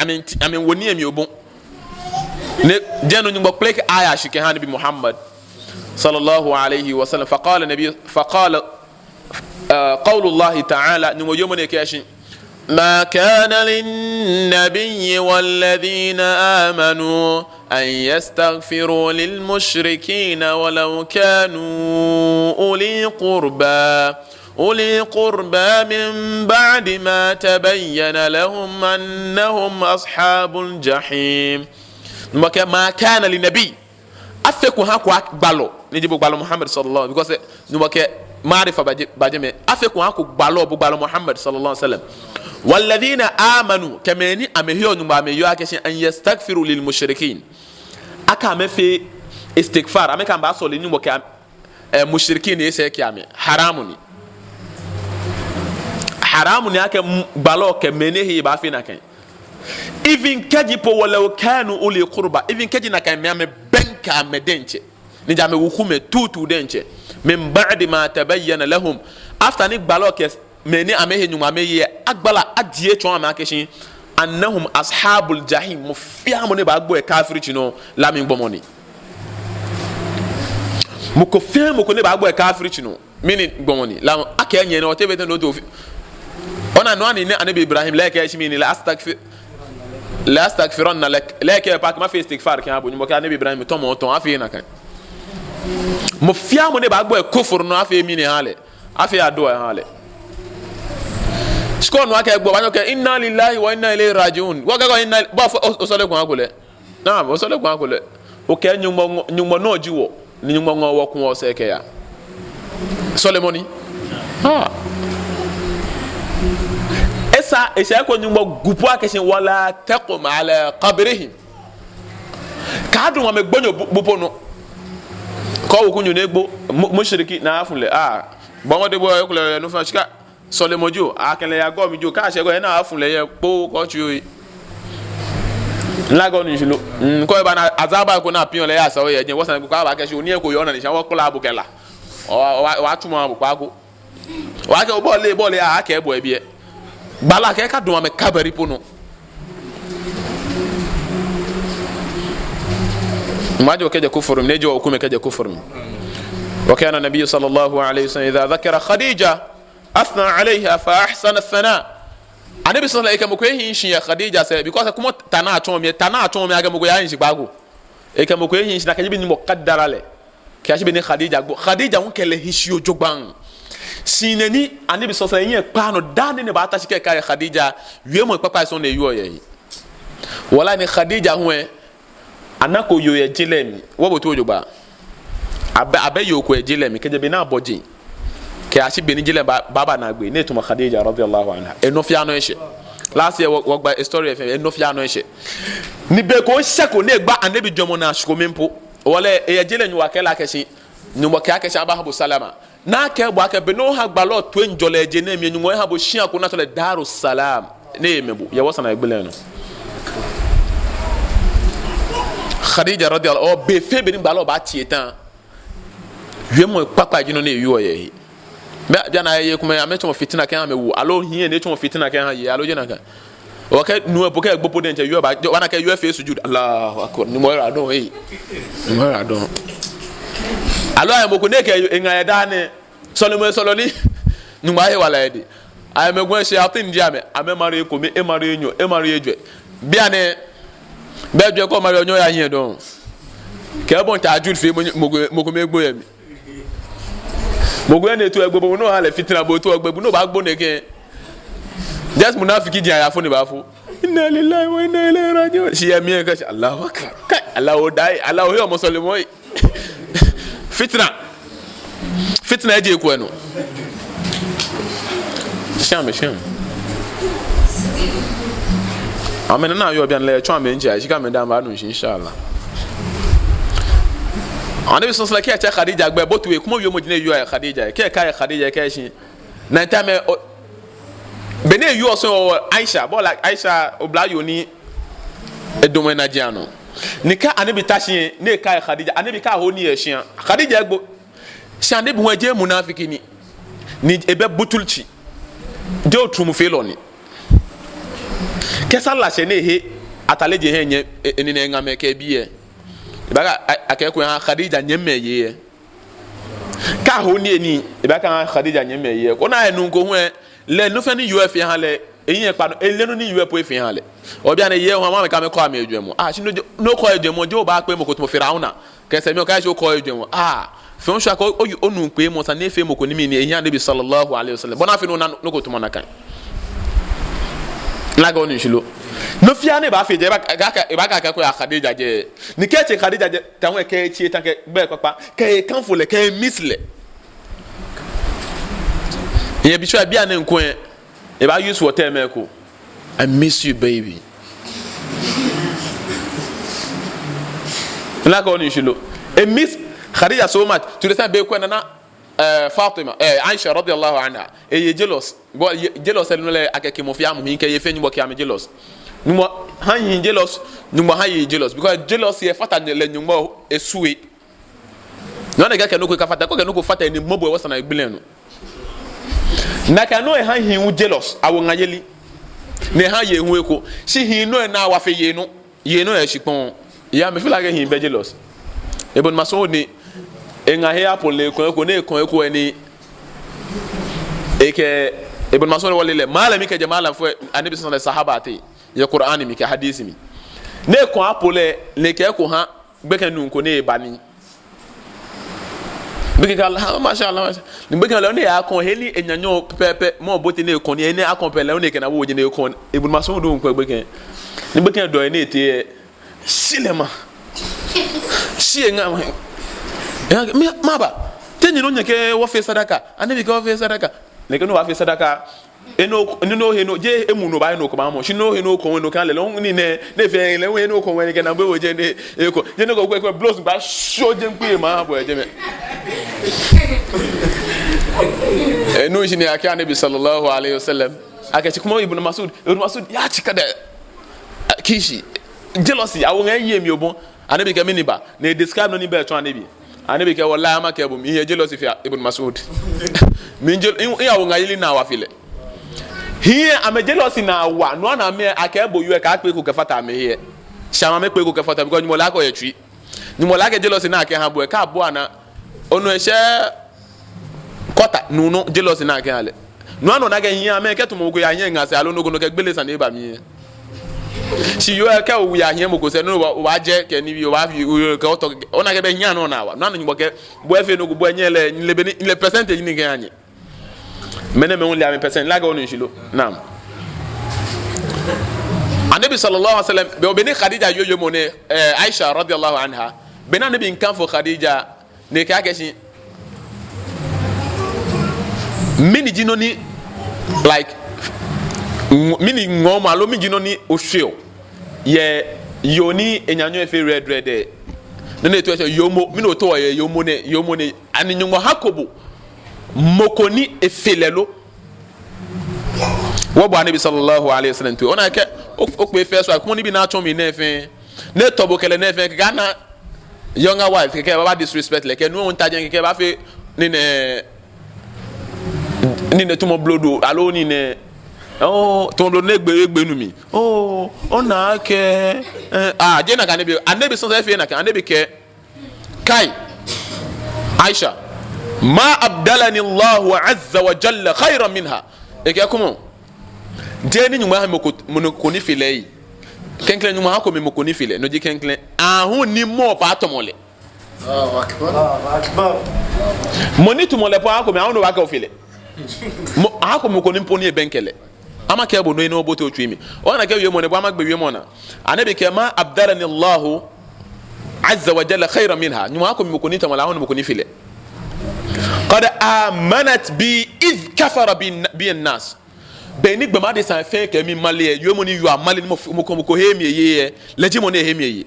وني امي اوبون ne jeno nyumba plek aya shike hani bi Muhammad sallallahu alayhi wa sallam faqala nabi faqala qawlu Allah ta'ala nyumba yomone kashi ما كان للنبي والذين آمنوا أن يستغفروا للمشركين ولو كانوا أولي قربى من بعد ما تبين لهم أنهم أصحاب الجحيم ما كان للنبي أفكوا هاكوا بالو نجيبوا بالو محمد صلى الله عليه وسلم because معرفة بجمع أفكوا هاكوا بالو محمد صلى الله عليه وسلم والذين آمنوا كماني أمهيو نما أمهيو أكشن أن يستغفروا للمشركين أكا مفي استغفار أمي كان بأسولي نمو مشركين يسيكي أمي حرامني أكا بالو كماني هي بافينا كان even kajipo walau kanu uli qurba even kaji na kan me benka me denche ni jame wukume tutu denche min ba'di ma tabayyana lahum after ni balok meni amehe nyuma meye agbala adie chon ama keshin annahum ashabul jahim mufia mo ne ba gbo e kafiri chino lami gbomoni muko fia mo ko ne ba gbo e kafiri chino mini gbomoni la akenye ne otebete no do ona no ani ne anabi Ibrahim la ke shimi ni la astaghfirunna lak ke pak ma fi istighfar kan abu nyimo ka anabi Ibrahim to mo ton afi na kan mufia mo ne ba gbo e kufur no afi mini hale afi ado hale sko no aka egbo banyo ke inna lillahi wa inna ilayhi rajiun wa ga inna ba osole kun akole na osole kun akole o ke nyummo no jiwo ni nyummo wo kun o se ke ya solemoni esa esa ko nyummo gupu akeshin wala taqum ala qabrihim ka dun wa me gbonyo bupo no ko wo kunyu ne egbo mushriki na afunle bon de bo e kule no fa shika solemojo akele ya go mi jo ka se go na afun le ye po ko chu la go ni jilo ko e ba na azaba ko na pion le ya so ye je wo san ko ba ke se oni e ko yo na ni se wo kula bu kela wa tuma bu pa ko wa ke bo le a ke bo e bi bala ke ka dun me kabari pono majo ke je kufuru ne jo ko me ke je kufuru wa kana nabiy sallallahu alayhi wasallam idha dhakara khadija أثنى عليها فأحسن الثناء. النبي صلى الله عليه وسلم كويه ينشي خديجة سي because كم تنا تومي أجا مكويه ينشي باغو. كم كويه ينشي نكجي بني مقدر عليه. كأشي بني خديجة ممكن له هشيو جوبان. سينني النبي صلى الله عليه وسلم كانوا داني نبأتا شيء كاي خديجة يوم يبقى يسون يو يي. ولا ني خديجة هو أنا كو يو يجلمي وبتو جوبا. أبى يو كو يجلمي كجي بنا بوجي. ke ashi beni jile baba na gbe ne tuma Khadija radiyallahu anha enofia no ehye last year wo gba story of enofia no ehye ni be ko seko ne gba anabi dwomo na shkomempo wole e jile nyu wakela keshi nyu mo ke akeshi abahabu salama na ke gba ke be no ha gba lo to njole je na mi nyu mo ha bo shia ko na to le darus salam ne mebu ye wasana egbele no Khadija radiyallahu be fe be ni gba lo ba tietan yemo papa jino ne yuo ye jana ye kuma ya meto fitina kan mewu alo hie ne to fitina kan ye alo jena kan o ka nu e poka gbopo den yo ba wana ka yo fe sujud Allahu akbar ni mo ra don alo ay mo ko ne ke ngaya dane soloni numa he wala edi ay me gwen she atin diame ame mari ko me e mari enyo e mari ejwe bia ne be dwe ko mari onyo ya hie don ke bon ta ajul fe mo ko me gbo yemi mo gwen ne to egbo bo no ha le fitina bo to egbo no ba gbo ne ke just munafiki dia ya fo ne ba fo inna lillahi wa inna ilaihi raji'un shi ya mi ka Allahu akbar kai Allahu dai Allahu yo muslimo fitna eje ko eno shame amen na yo bian le twa me nja shi ka me dan ba no inshallah anabi sallallahu alaihi wasallam ke Khadija gbe botu e kuma wi mo dine yo Khadija ke kai Khadija ke shi na time bene you also Aisha but like Aisha oblayo ni edomo na jiano nika anabi tashi ne kai Khadija anabi ka ho ni ehia Khadija egbo shi anabi ho je munafiki ni ebe butulchi de otumu feloni kesa la che ne he ataleje he nye eni ne ngame ke biye ibaka akeko ha Khadija nyemme ye ka ho ni eni ibaka Khadija nyemme ye ko na enu ko hu le no fa ni UF ha le eyin pa no ele no ni UF e ha le obi an ye ho ma me ka me ko am edwemu shi no ko edwemu je o ba pe mo ko to Firauna ke se mi o ka shi ko edwemu fe on sha ko onu pe mo sa ne fe mo ko ni mi ni eyin Nabi sallallahu alaihi wasallam bona fe no na no ko to mo na kan la go ni shilo no fia ne ba fe je ba ka ko ya Khadija je ni ke che Khadija je ta won ke chi ta ke be papa ke kan fo le ke misle ye bi sha bia ne nko e ba use water me ko I miss you baby la go ni shilo e miss Khadija so much to the time be ko na Fatima Aisha radiyallahu anha e jealous go jealous no le akeke mo fia mo hin ke ye fe nyubo ke am jealous numo han hin jealous numo han ye jealous because jealous ye fata le nyumo esuwe no na ga ke no ko ka fata ko ke no ko fata ni mobo e wasana igbele no na ka no e han hin u jealous awo ngayeli ne han ye hu eko shi hin no na wa fe ye no e shipon ya me feel like hin be jealous Ibn Mas'ud ni enga he apole ko ne ko eni eke Ibn Mas'ud walile malami ke jamala fo anabi sallallahu alaihi sahabati ya Qur'ani mi ke hadisi mi ne ko apole ne ke ko ha gbeke nu ko ne bani beke kala masha Allah ni beke la ne ya ko heli enyanyo pepe mo boti ne ko ne akompele ne ke na wo je ne ko Ibn Mas'ud dun ko gbeke ni beke do ne te silema sienga maba tenyi no nyeke wo fe sadaka anabi ka wo fe sadaka le ke no wa fe sadaka eno he no je emu no ba no ko ma mo shi no he no ko no kan le lo ni ne fe le we no ko we ke na be wo je ne e ko je no ko ko blows ba sho je npe ma bo je me eno shi ne aka anabi sallallahu alaihi wasallam aka ci kuma Ibn Mas'ud ya cika da kishi jealousy awo ngai mi obon anabi ka miniba ne describe no ni be to anabi ke wallahi ma ke bu mi jealousy fi Ibn Mas'ud min jel ya wo ngai na wa file here am jealousy na wa no na me akebo yu ka pe ko ka fata me here shama me pe ko ka fata because nyumo la ko ye twi nyumo la ke jealousy na ke ha bo ka bo ana onu ehye kota no jealousy na ke ale no na ke here me ke to mo ko ya yen ngase alo no ko no ke gbele sa na ba mi si yo ka o ya hia mo ko se no wa je ke ni bi o wa fi ka o to ona ke be nya no na wa no nyumo ke bo efe no go bo nyele le percentage ni ke anye mene me only am percent la ga onu shilo naam anabi sallallahu alaihi wasallam be obeni Khadija yoyo mo ne Aisha radiyallahu anha be na nabi nkan fo Khadija ne ka ke shi mini jinoni like mini ngoma lo mi jinoni o hweo ye yoni enyanyo efe red ne ne to yomo mini o to ye yomo ne ani nyumo hakobo mokoni efelelo wo bo anabi sallallahu alaihi wasallam to ona ke o pe fe so akon ni bi na aton mi na efe ne tobo kele na efe Ghana younger wife ke baba disrespect le ke no ntaje ke ba fe ni ne tumo blodo alo ni ne tumo blodo ne gbe nu mi ona ke je na ka anabi so efe na ka anabi ke kai Aisha ma abdalani Allah azza wa jalla khayran minha eke komo je ni nyuma ha mokoni file yi kenkle nyuma ha ko me mokoni file no je kenkle ahun ni mo pa atomole akbar moni tumole pa ko me ahun no wa ka file ha ko mokoni mponi e benkele ama ke bo no ina obote otwimi ona ke wiemo ne bo ama gbe wiemo na anabi ke ma abdalani Allah azza wa jalla khayran minha nyuma ko mokoni tamala ahun mokoni file قد آمنت بي إذ كفر بي الناس بيني بمادي سانفين كمي مالي يوموني يو مالي مكو هيمي يي لجيموني هيمي يي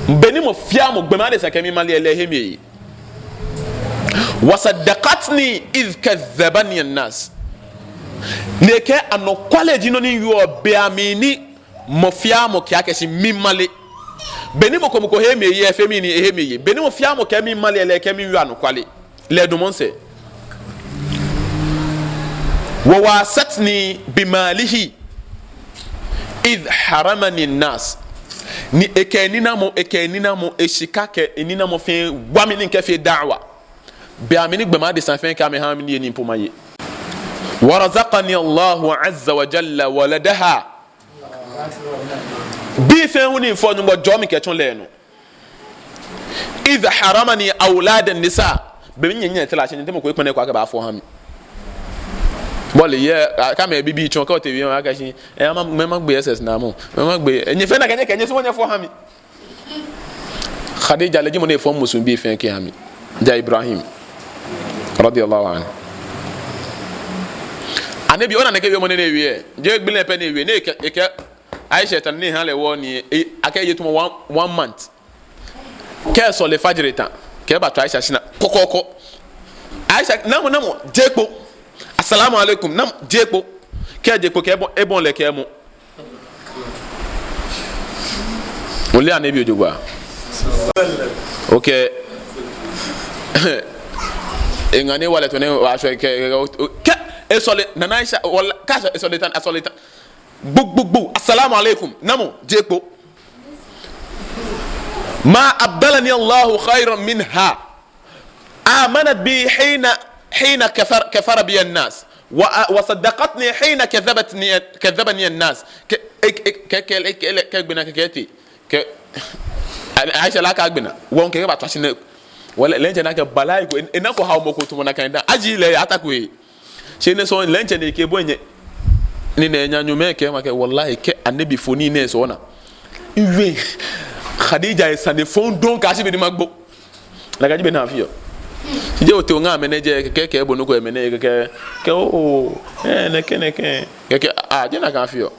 بيني مفيامو بمادي سانكمي مالي لهيمي يي وصدقتني إذ كذبني الناس نيكي أنو كوالي جينوني يو بياميني مفيامو كياكسي مي مالي بيني مكو هيمي يي فيميني هيمي يي بيني مفيامو كمي مالي لكمي يو أنو كوالي les demandes وواسطني بماله إذ حرمني الناس ni ekenina mo eshika ke enina mo fe wamini nke fe da'wa bi amini gbema de sanfen ka me ha mi ni pomaye warazaqani Allah azza wa jalla waladaha bi fe huni fo nyumbo jomi ke tun lenu إذ حرمني أولاد النساء بمن يني تلاش نتي مكو يكون كو با فو هامي بولي يا كما بيبي تشون كو تي ويما كاشي ما غبي اس اس نامو ما غبي ني فنا كني كني سو ني فو هامي خديجه لجي مو ني فو مسوم بي فين كي هامي جا ابراهيم رضي الله عنه انا بي انا نكي بي مو ني وي je gbile pe ni wi ni ke Aisha tan ni han le wo ni akaye to 1 month ke so le fajiri tan ke ba to Aisha sina kokoko Aisha namo jepo assalamu alaikum nam jepo ke jepo ke bon le ke mo wole anabi ojogba okay engane wala to ne wa so ke e so le nana Aisha wala ka so le tan bu assalamu alaikum namo jepo ما أبدلني الله خيرا منها آمنت بي حين كفر بي الناس وصدقتني حين كذبني الناس كبنا كيتي عايشة لا كبنا وان كي باتواشين ولا لنجا ناك بلايكو انكو هاو مكو تمنا كايندا اجي لا اتاكوي شيني سو لنجا ني كي بوني ni na nyanyu me ke make wallahi ke annabi foni ne so na iwe Khadija is an phone don kasi be di magbo la gaji be na fiyo je o te nga manager ke ebo no ko manager ke o ne ke je na kan fiyo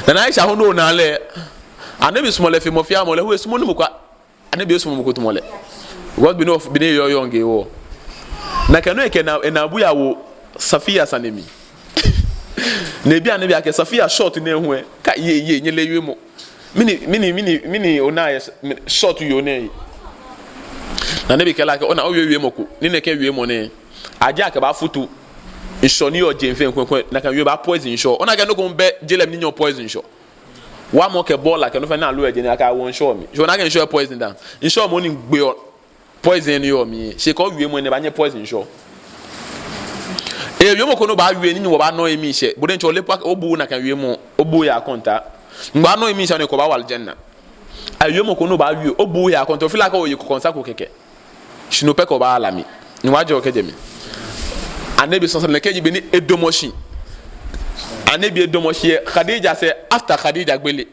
na Aisha ho no na le anabi sumo le fi mo fiya mo le ho sumo no kwa anabi sumo mo ko to mo le god be no be ne yo nge wo na kanu e ke na bu ya wo Safia sanemi ne bi anabi ake Safia short na ehu e ka ye nye le wi mo mini ona short yo ne na ne bi kala ke ona owie moko ni ne ke wie mo ne aja ka ba futu ishoni o je nfen kwen na ka wie ba poison show ona ke no ko be jelem ni nyo poison show wa mo ke bola ke no fe na lo eje ni aka won show mi so na ke show poison down show mo ni gbe poison yo mi se ko wie mo ne ba nye poison show e wie mo ko no ba wie ni wo ba no emi she bo den cho le pa obu na ka wie mo obu ya konta ngba no emi sha ne ko ba wal janna ayo mo ko no ba wi obu ya ko to fila ko yi ko konsa ko keke shino pe ko ba alami ni waje o keje mi anabi sallallahu alaihi wasallam be ni edomoshi anabi edomoshi Khadija se after Khadija gbele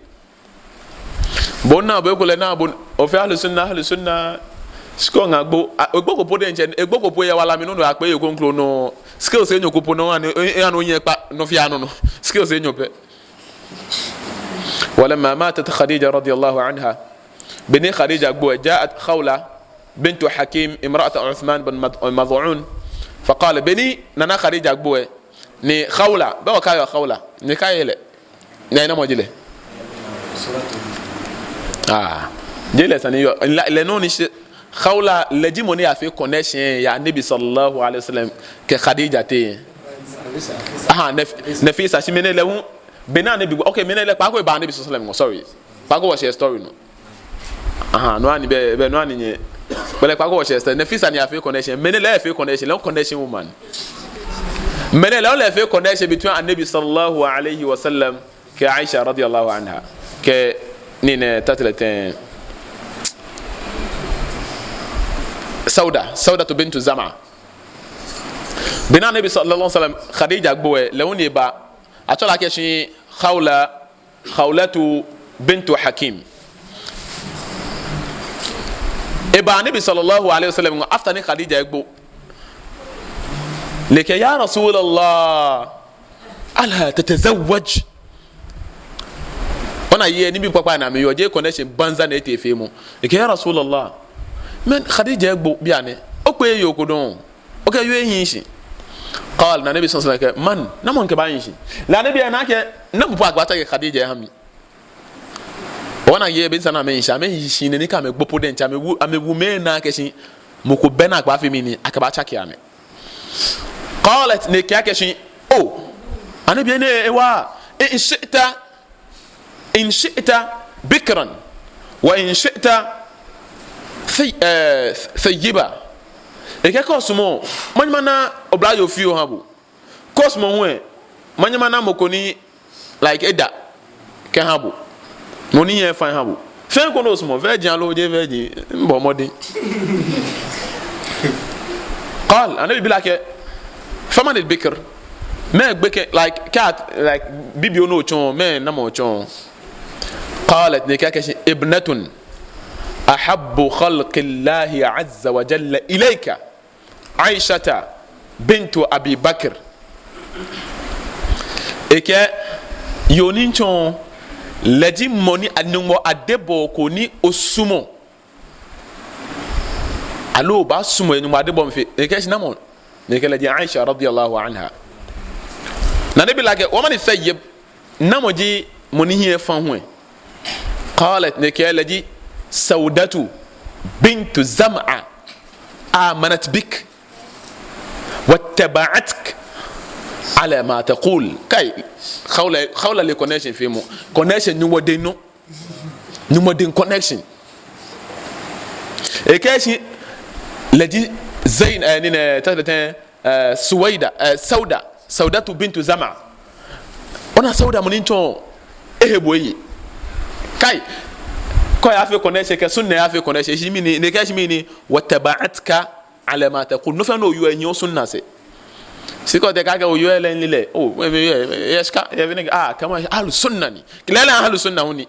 bonna be ko le na bon o fe ahlu sunna sko ngagbo egbo ko pode nche egbo ko poye wala mi no akpe ye konklo no skills enyo ko pono anu yen pa no fi anu no skills enyo pe ولما ماتت خديجة رضي الله عنها بني خديجة أبوه جاءت خولة بنت حكيم امرأة عثمان بن مضعون فقال بني ننا خديجة أبوه ني خولة بوا كايو خولة ني كايلة ني نمو جيلة جيلة سنيو لنوني خولة لجيموني في كونيشن يا النبي صلى الله عليه وسلم كخديجة تي نفيسة شميني لهم bena ne bi okay me le pa ko ba ne bi so sorry pa ko was your story no no ani be no ani nye bele kwa ko chester ne fisa ni afi connection mene le afi connection le connection woman mene le afi connection between annabi sallallahu alayhi wa sallam ke Aisha radiyallahu anha ke ni ne tatlatin sauda bintu zama bina nabi sallallahu alaihi wasallam khadija gboe lewoni ba atola ke shi khawlatu bintu hakim e ba nabi sallallahu alaihi wasallam after ni khadija gbo leke ya rasulullah ala tatazawwaj ona ye ni bi papa na me yo je connection banza na etefe mu leke ya rasulullah men khadija gbo biane o pe yo kodon o ke yo ehin قال النبي صلى الله عليه وسلم من نمون كباينشي لا نبي انا كه نمو باغ باتا خديجه همي وانا يه بين سنا من شامي شي ني كام غبو دنچ امغو مي نا كشي مكو بنا غبا فيميني اكبا تشاكي امي قالت نكيا كشي او انا بي ني ايوا ان شئت بكرا وان شئت ثيبا eke kosmo manyana oblayo fio habu kosmo hwe manyana mokoni like eda ke habu moni ye fan habu fen ko no smo virgin lo je virgin mbo modi قال انا بلاك فمن البكر ما بك like cat like bibio no chon me na mo chon قالت نكاكش ابنه احب خلق الله عز وجل اليك عائشة بنت أبي بكر إك يونينشون لدي موني أنمو أدبو كوني أسمو ألو با سمو ينمو أدبو في إكاش نمون إك لدي عائشة رضي الله عنها نبي لك ومن الثيب نمو جي موني هي فانوين قالت نك لدي سودة بنت زمعة آمنت بك واتبعتك على ما تقول كاي خولة لي كونيكشن فيمو كونيكشن نمو دين كونيكشن اكاشي لدي زين نينا تاتين سودة بنت زمع انا سودة منينتو eheboyi kai ko ya fi connection ke sunna ya fi connection shi mini ne kashi mini wattaba'atka ala ma taqul no fa no yu enyo sunna se siko de kaga yu ele nile oh yeska ya vini kama ahlu sunna ni kilala ahlu sunna huni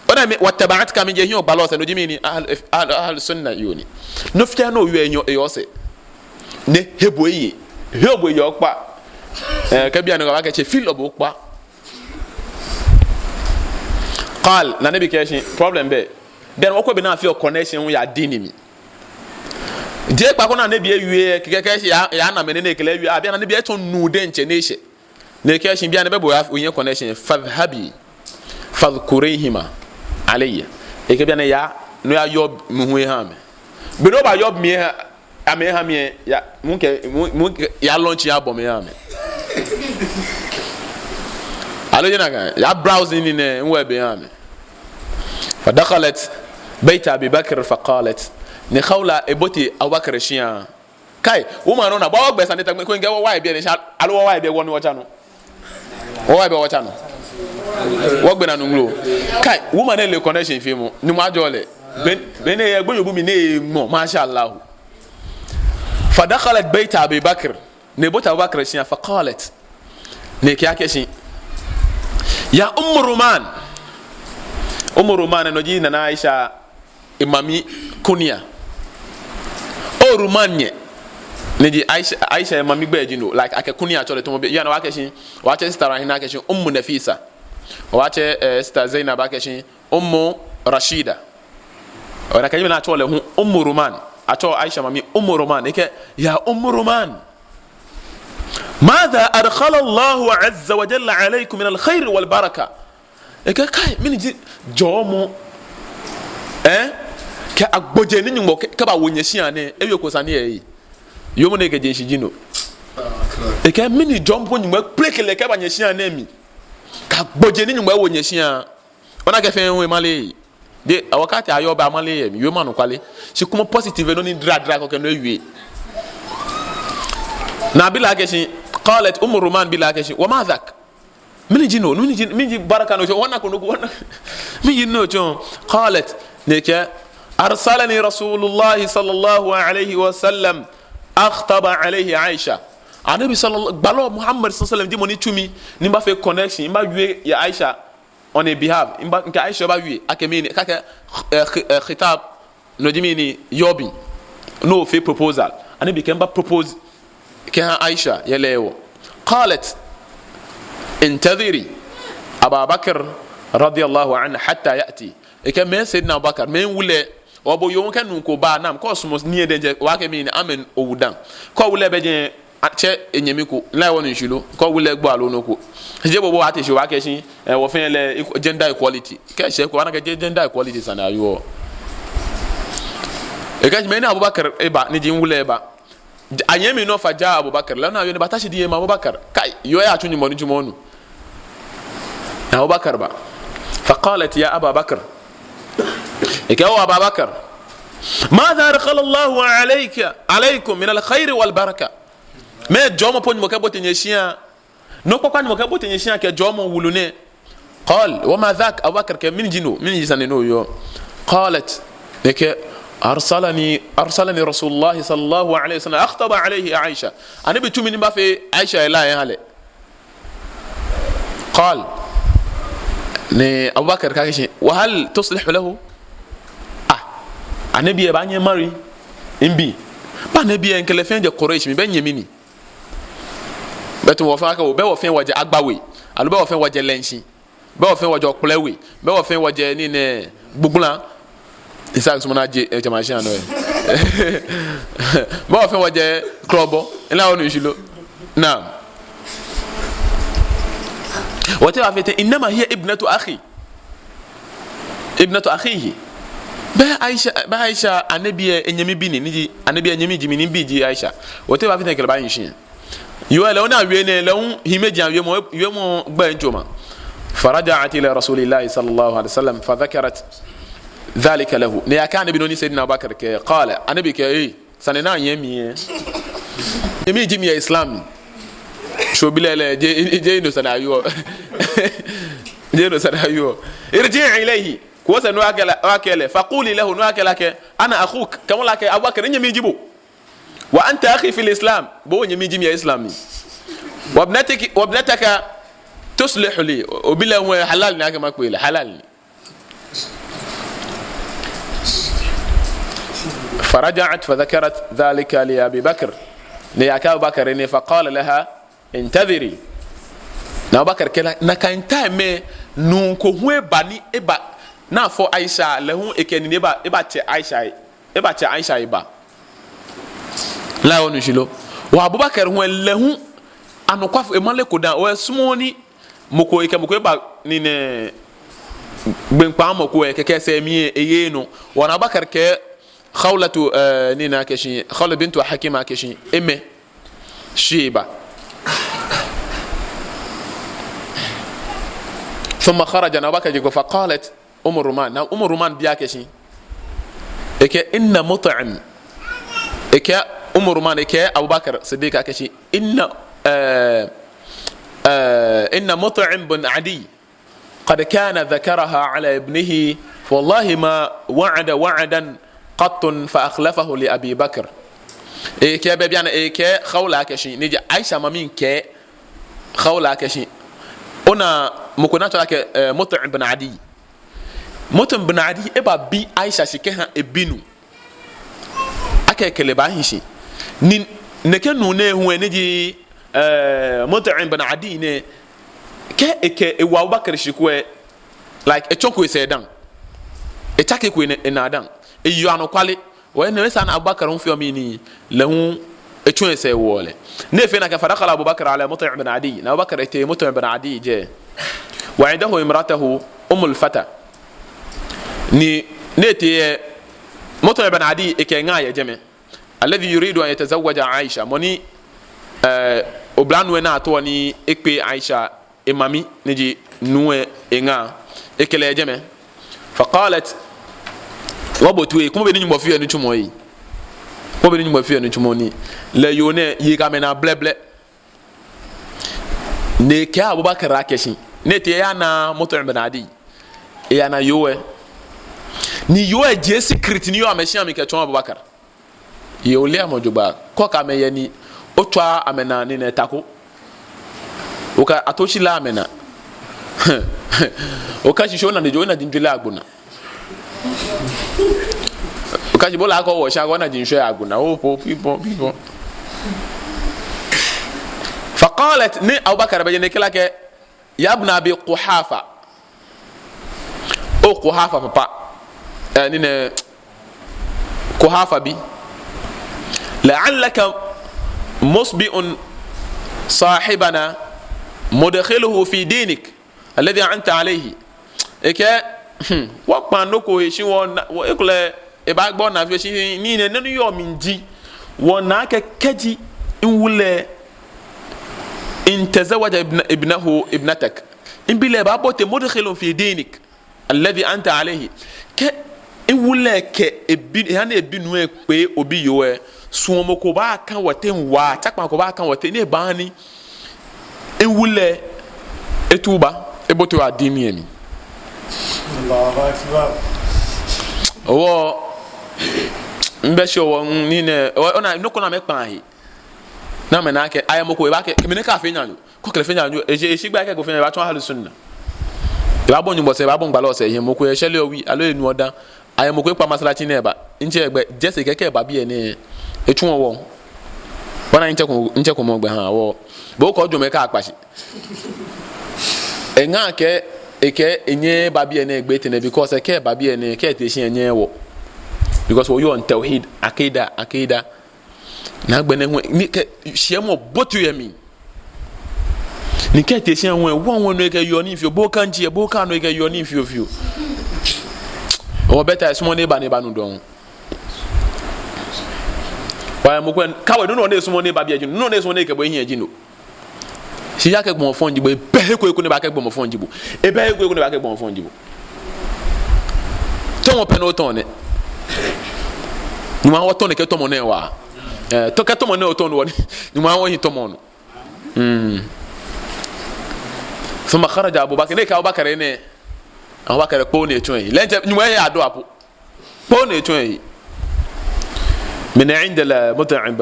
ona me wattaba'atka min jehiyo balose no jimini ahlu sunna yuni no fa no yu enyo eyose ne heboyi okpa kabia no ka che feel obokpa قال نبي كاشين problem be then wako be na fi connection ya dinimi je pa ko na nabi ewie kekeke ya na mene na ekele ewie abia na nabi eton nu de nche neche na kashing bia na be bo ya onye connection fadhhabi fadhkurihima alayya e ke bia na ya no ya yob muhu ha me be no ba yob me ha ame ha me ya munke ya launch ya bom ya me alo jena ga ya browsing ni web ya me فدخلت بيت أبي بكر فقالت نخولة إبوتي أبو بكر شيا كاي وما نونا بوك بس أنت كوين جوا واي بيا نشال ألو واي بيا وانو واتانو واي بيا واتانو وك بنا نقولو كاي وما نيل connection فيمو نما جوله بين يقول يبومي نيمو ما شاء الله فدخلت بيت أبي بكر نبوت أبو بكر شيا فقالت نكياكشين يا رومان رومان نجي نانا عائشة إمامي كونيا أو رومانية نجي عائشة إمامي بيجينو like أك كونيا تقول تومو يعني واكشين واتش ستارا هنا كشين نفيسة واتش ستار زينب باكشين رشيدة وأنا كلمة أنا تقول هم رومان أتقول عائشة إمامي رومان إيه يا رومان ماذا أدخل الله عز وجل عليكم من الخير والبركة eka kai mini ji jomo ka agboje ni nyumbo ka ba wonyeshi ane ewe ko sane yi yomo ne ke je shijino eka mini jompo nyumbo plekele ka ba nyeshi ane mi ka agboje ni nyumbo wonyeshi a ona ke fen we male de wakati ayo ba male yem yo manu kwale si kuma positive no ni dra ko ke no wi na bila ke shi qalat ruman bila ke shi wa ma dhak min ji baraka no wana ko no wana min ji no jo qalat neka arsalani rasulullah sallallahu alayhi wa sallam akhtaba alayhi aisha anabi sallallahu balo muhammad sallallahu alayhi wa sallam di moni tumi ni ba fe connection ba wi ya aisha on a behalf nka aisha ba wi akemini kaka khitab no dimini yobi no fe proposal anabi kemba propose كان عائشة يليو قالت انتظري أبا بكر رضي الله عنه حتى يأتي كان من سيدنا أبو بكر من ولا وابو يوم كان نكو با نام كوسموس نيدن واكمين أمن أودان كو ولا بجن أتشي إنيميكو لا ونشيلو كو ولا قبالو نكو جيبو بو أتشي واكشي وفين ل gender equality كشيء كو أنا gender equality سنة يو كاش من أبو بكر إبا نجي ولا إبا anyemi no faja abubakar lana yo ne batashi diye ma abubakar kai yo ya tunyi monu jumonu abubakar ba faqalat ya abubakar ikaw abubakar ماذا أدخل الله عليكم من الخير والبركة ما جوما بون مكابوت نيشيا نوكو كان مكابوت نيشيا كجوما ولونه قال وما ذاك أبو بكر كمن جنو من جسنو يو قالت لك أرسلني رسول الله صلى الله عليه وسلم أخطب عليه عائشة أنا بتؤمن ما في عائشة لا يهله قال أبو بكر كاكشي وهل تصلح له أنا بيه باني ماري إمبي باني بيه إنك لفين جا قريش من بين يميني بتو وفاك وبوفين وجه أكباوي ألو بوفين وجه لينشي بوفين وجه أقبلوي بوفين وجه نين بقولا إساق سمنا جماشي أنوي بوفين وجه كروبو إلا هو نشيلو نعم وتعرفت إنما هي ابنة أخيه ba Aisha anabi enyemi bini niji anabi enyemi jimini biji Aisha wote ba fitan kele ba yin yo ele ona wie ne lehun himeji an wie mo gba njoma faraja'at ila rasulillahi sallallahu alaihi wasallam fa dhakarat dhalika lahu ne akana bi noni sayyidina Abubakar ke qala anabi ke sanena yemi jimi ya islam sho bilele je no sanayo je no sanayo irji ilayhi كوسا نواكل فقولي له نواكلك أنا أخوك كما لك أبو بكر إني ميجيبو وأنت أخي في الإسلام بو إني ميجيب يا إسلامي وابنتك تصلح لي وبلا حلال ناك ما كويل حلال فرجعت فذكرت ذلك لأبي بكر لأبو بكر إني فقال لها انتظري أبو بكر كلا نكاينتا مي نونكو هو بني إبا na for Aisha lehun ekeni neba che Aisha iba la onu shilo wa Abubakar hu lehun anokwaf emale kodan o smoni moko ba ni ne gbenpa moko keke se mi eye no wa Abubakar ke khawlatu ni na keshi khawla bintu hakima keshi eme shiba ثم خرج أبو فقالت رومان رومان بياكشي إك إن مطعم إك رومان إك أبو بكر صديق أكشي إن مطعم بن عدي قد كان ذكرها على ابنه والله ما وعد وعدا قط فأخلفه لأبي بكر إك بيان إك خولة أكشي نيجي عائشة مامين ك خولة أكشي أنا مكونات لك مطعم بن عدي motum bin adi eba bi Aisha shike ha ebinu aka kele ba hinshi ni ne ke nu ne hu ene ji motum bin adi ne ke eke ewa Abubakar shikwe like e choko e sedan e take ku ne na dan e yu anu kwale we ne sa na Abubakar hu fi o mi ni lahu e chon e se wole ne fe na ka farakala Abubakar ala motum bin adi na Abubakar ete motum bin adi je wa indahu imratahu fata ni نتي مطعم بن عدي إكينا يا جماعة الذي يريد أن يتزوج عائشة مني أبلان ونا تواني إكبي عائشة إمامي نجي نوى إنا إكلا يا جماعة فقالت wabotu e kuma be ni nyumba fie no twumo yi kuma be ni nyumba fie no twumo ni le yo ne yi ka me na bleble ne ka Abubakar akeshi ne te ya na Mut'im bin Adi ya na yowe ni yowe je secret ni yo amehia me ke twon Abubakar ye ole amojoba ko ka me ye ni otwa amena ni na tako oka atoshi la amena oka shisho na dejo na dinjula agbona oka jibola ko wo sha go na dinjwe agbona o po people فقالت ني أبو بكر بجنة كلاك يا ابن أبي قحافة أو قحافة بابا نين قحافة بي لعلك مصبئ صاحبنا مدخله في دينك الذي أنت عليه إك وقما نكو يشون وإكل إباك بونا في شيء نين ننو يوم جي وناك كجي إن ولا إن تزوج ابنتك إن بلا بابوت مدخل في دينك الذي أنت عليه ك إن ولا ك يعني ابنوه كوي أبيوه سومو كوبا كان وتين وا تكما كوبا كان وتين باني إن ولا إتوبا إبوتو أدينيني الله أكبر هو مبشر نينه أنا نكون مكباهي na me na ke ayamoko e ba ke me ne ka fe nyanyo ko kele fe nyanyo e shigba ke go fe ba tun halu sunna e ba bonyu bo se ba bon gbalo se yen moko e shele owi alo enu odan ayamoko e pa masalachi na e ba nche egbe jese keke ba bi e ne e tun wo wona nche ko mo gbe han wo bo ko jo me ka apashi e nga ke e ke enye ba bi e ne egbe tene because e ke ba bi e ne ke te shin enye wo because wo yo on tauhid akida na gbene ho ni ke hiemo botu yemi ni ke te sia ho won no ke yo ni fio bo kan ji bo kan no ke yo ni fio o beta sumo ne ba no don wa mo kwen ka we no ne sumo ne ba bia ji no ne sumo ne ke bo hia ji no si ya ke gbon fon ji bo e be ko ne ba ke gbon fon ji bo e be ko ne ba ke gbon fon ji bo to mo pe no ton ne ni ma wo ton ne ke to mo ne wa to ka to mo ne oton woni ni ma won to mo no ثم خرج ابو بكر ne ka Abu Bakar ne Abu Bakar ko ne tun yi lente ni mo ya ado apo ko ne tun yi من عند المطعم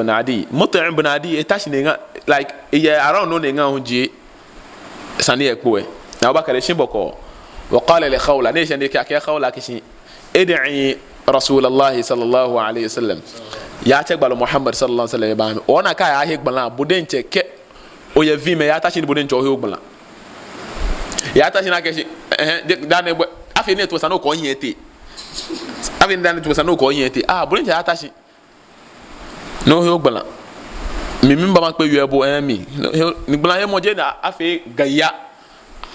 بن عدي etashi ne like yeah around no ne nga hunji sani ekwe na Abu Bakar shimboko وقال لخوله ne shande ka khawla kishi ادعي رسول الله صلى الله عليه وسلم ya chegbalo Muhammad sallallahu alaihi wasallam ona ka ya hegbala budenche ke o ye vi me ya tashi budenche o hegbala ya tashi na ke dane afi ne to sanu ko yin ete afi dane to sanu ko yin ete budenche ya tashi no hegbala mi mimba ma pe yuebo mi ni gbala ye moje na afi gaya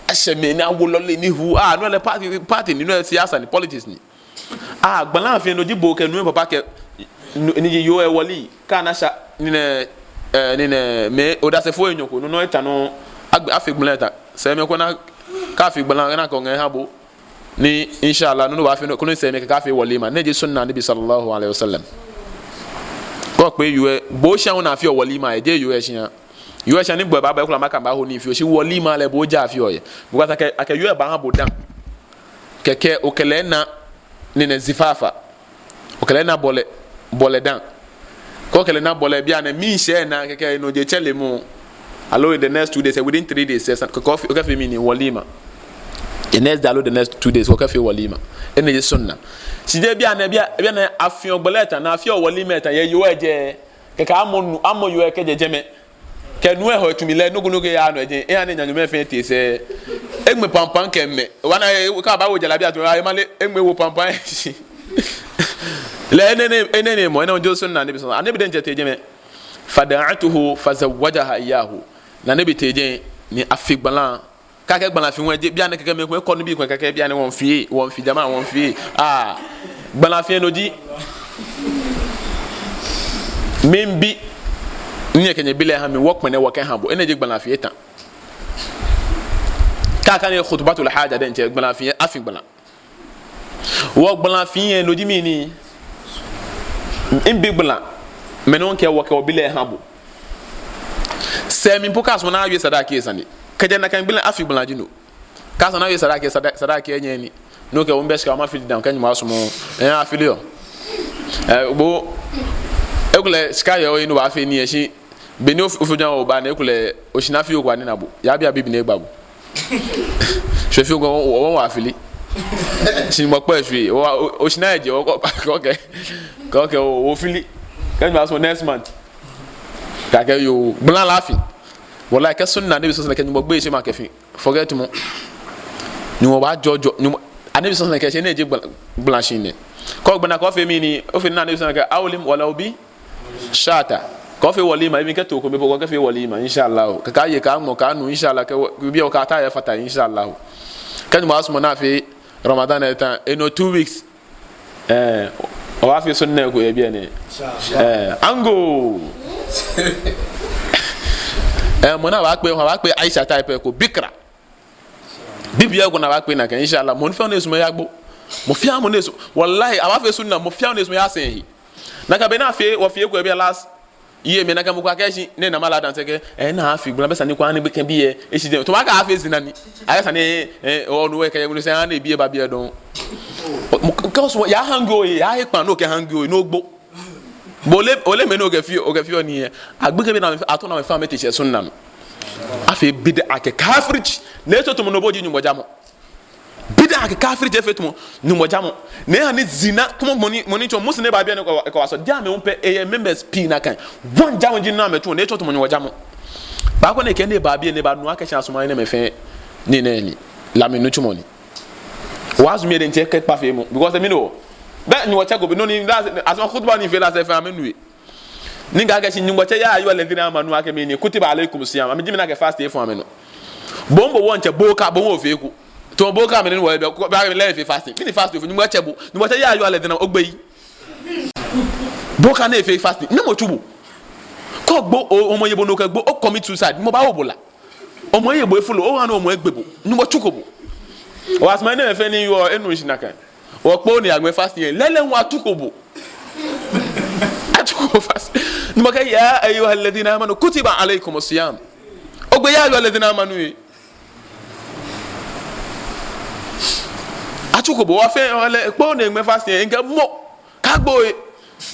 asheme na wolole ni hu no le party ni no siyasa ni politics ni gbala afi no jibo ke nu papa ke ni yo e wali kana sha ni ne me odase fo enyoko no eta no afi gbala se me ko na ka fi gbala na ko ngai habo ni inshallah no ba fi no ko se me ka fi wali ma ne je sunna nabi sallallahu alaihi wasallam ko pe yo bo sha na fi wali ma e je yo e sha ni gbo ba ko la maka ba ho ni fi o si wali ma le bo ja fi o ye bu ka ka aka yo e ba habo dan keke okele na ni ne zifafa okele na bole dan ko kele na bole bia na mi share na keke no je chele mu allo in the next 2 days within 3 days ko ka fi mi ni walima the next day the next 2 days ko ka fi walima ene je sunna si je bia na afion boleta na afio walima eta ye yo eje keke amo yo e keje jeme ke nu e ho tumi le nugu ya no eje e ane nyanyo me fe ti se egme pampan ke me wana ka ba wo jala bia to ay male egme wo pampan la enene mo ene onjo sunna nabi sallallahu alaihi wasallam anabi den jete jeme fada'atuhu fazawwajaha iyahu na nabi teje ni afigbalan ka ke gbalan fi won je bia ne keke me ko no bi ko keke bia ne won fi jama won fi gbalan fi enoji membi ni kenye bile ha mi wok mene woken ha bo ene je gbalan fi etan ka ne khutbatul haja den je gbalan fi afigbalan wo gbala fin no jimi ni imbi gbala menon ke wo ke obile habo se mi pokas mo na awie sadaka esani kaje na kan bila afi gbala jino kasa na awie sadaka enye ni no ke wo mbeska ma fi down kan ma so mo afilio bo ekule sky o inu ba fe ni eshi beni ofujan o ba na ekule oshina fi ogwa ni nabo ya bia bibi na egbabo se fi ogwa o wa afili sin mo pe fi oshina eje o okay o fili kan ma so next month ka ke yo blan lafi wallahi ka sunna nabi sallallahu alaihi wasallam kan mo gbe se ma ke fi forget mo ni mo ba jojo ni anabi sallallahu alaihi wasallam ke se na eje blanchine ne ko gbana ko fe mi ni o fe na nabi sallallahu alaihi wasallam ka awlim wala ubi shata ko fe walima mi ke to ko be ko fe walima inshallah ka ye ka mo ka nu inshallah ka bi o ka ta ya fata inshallah kan mo asmo na fe ramadan eta eno 2 weeks o wa fe sunna ko e bi ne ango mo na wa pe Aisha type ko bikra bibia ko na wa pe na ka inshallah mo fe onesu mo ya gbo mo fia mo nesu wallahi awa fe sunna mo fia onesu ya sen hi na ka be na fe wo fe ko e bi last iye me na ka mo kwa keshi ne na mala dan teke na afi gbona be sani kwa ne be kan biye esi to ma ka afi zinani aya sani o no we ka ye mo se na biye ba biye don because ya hango ya hepa no ke hango no gbo bole ole me no ke fi o ni agbeke be na ato na me fa me te che sunna no afi bida ake kafirj ne to mo no boji nyumbo jamo bida ake kafirj e fetumo nyumbo jamo ne ani zina kuma moni to musu ne ba bia ne ko waso dia me umpe e members p na kan one jamo jin na me to ne to mo nyumbo jamo ba ko ne ke ne ba bia ne ba no ake sha so ma ne me fe ni na ni la me no chumoni was me den check pa fe mo because me no ba ni wacha go be no ni aso khutba ni fe la se fa me nuwe ni ga ga shi nyumbo cha ya ayu alladhina amanu ake me ni kutiba alaikum siyam am jimi na ke fast e fo me no bombo wonche boka bon ofe ku to boka me ni wo be ba me le fe fasting ni fast ofe nyumbo cha bo nyumbo cha ya ayu alladhina ogbeyi boka na fe fasting ni mo tubu ko gbo omo yebo no ka gbo o commit suicide mo ba obola omo yebo e fulo o wa na omo egbebo nyumbo chukobo was my name fe ni yo enu shinaka o po ni agbe fasting lele nwa tukobo atuko fast ni mo ka ya ayyuhal ladina amanu kutiba alaykumus siyam ogbe ya ayyuhal ladina amanu atukobo wa fe po ni agbe fasting nge mo ka gbo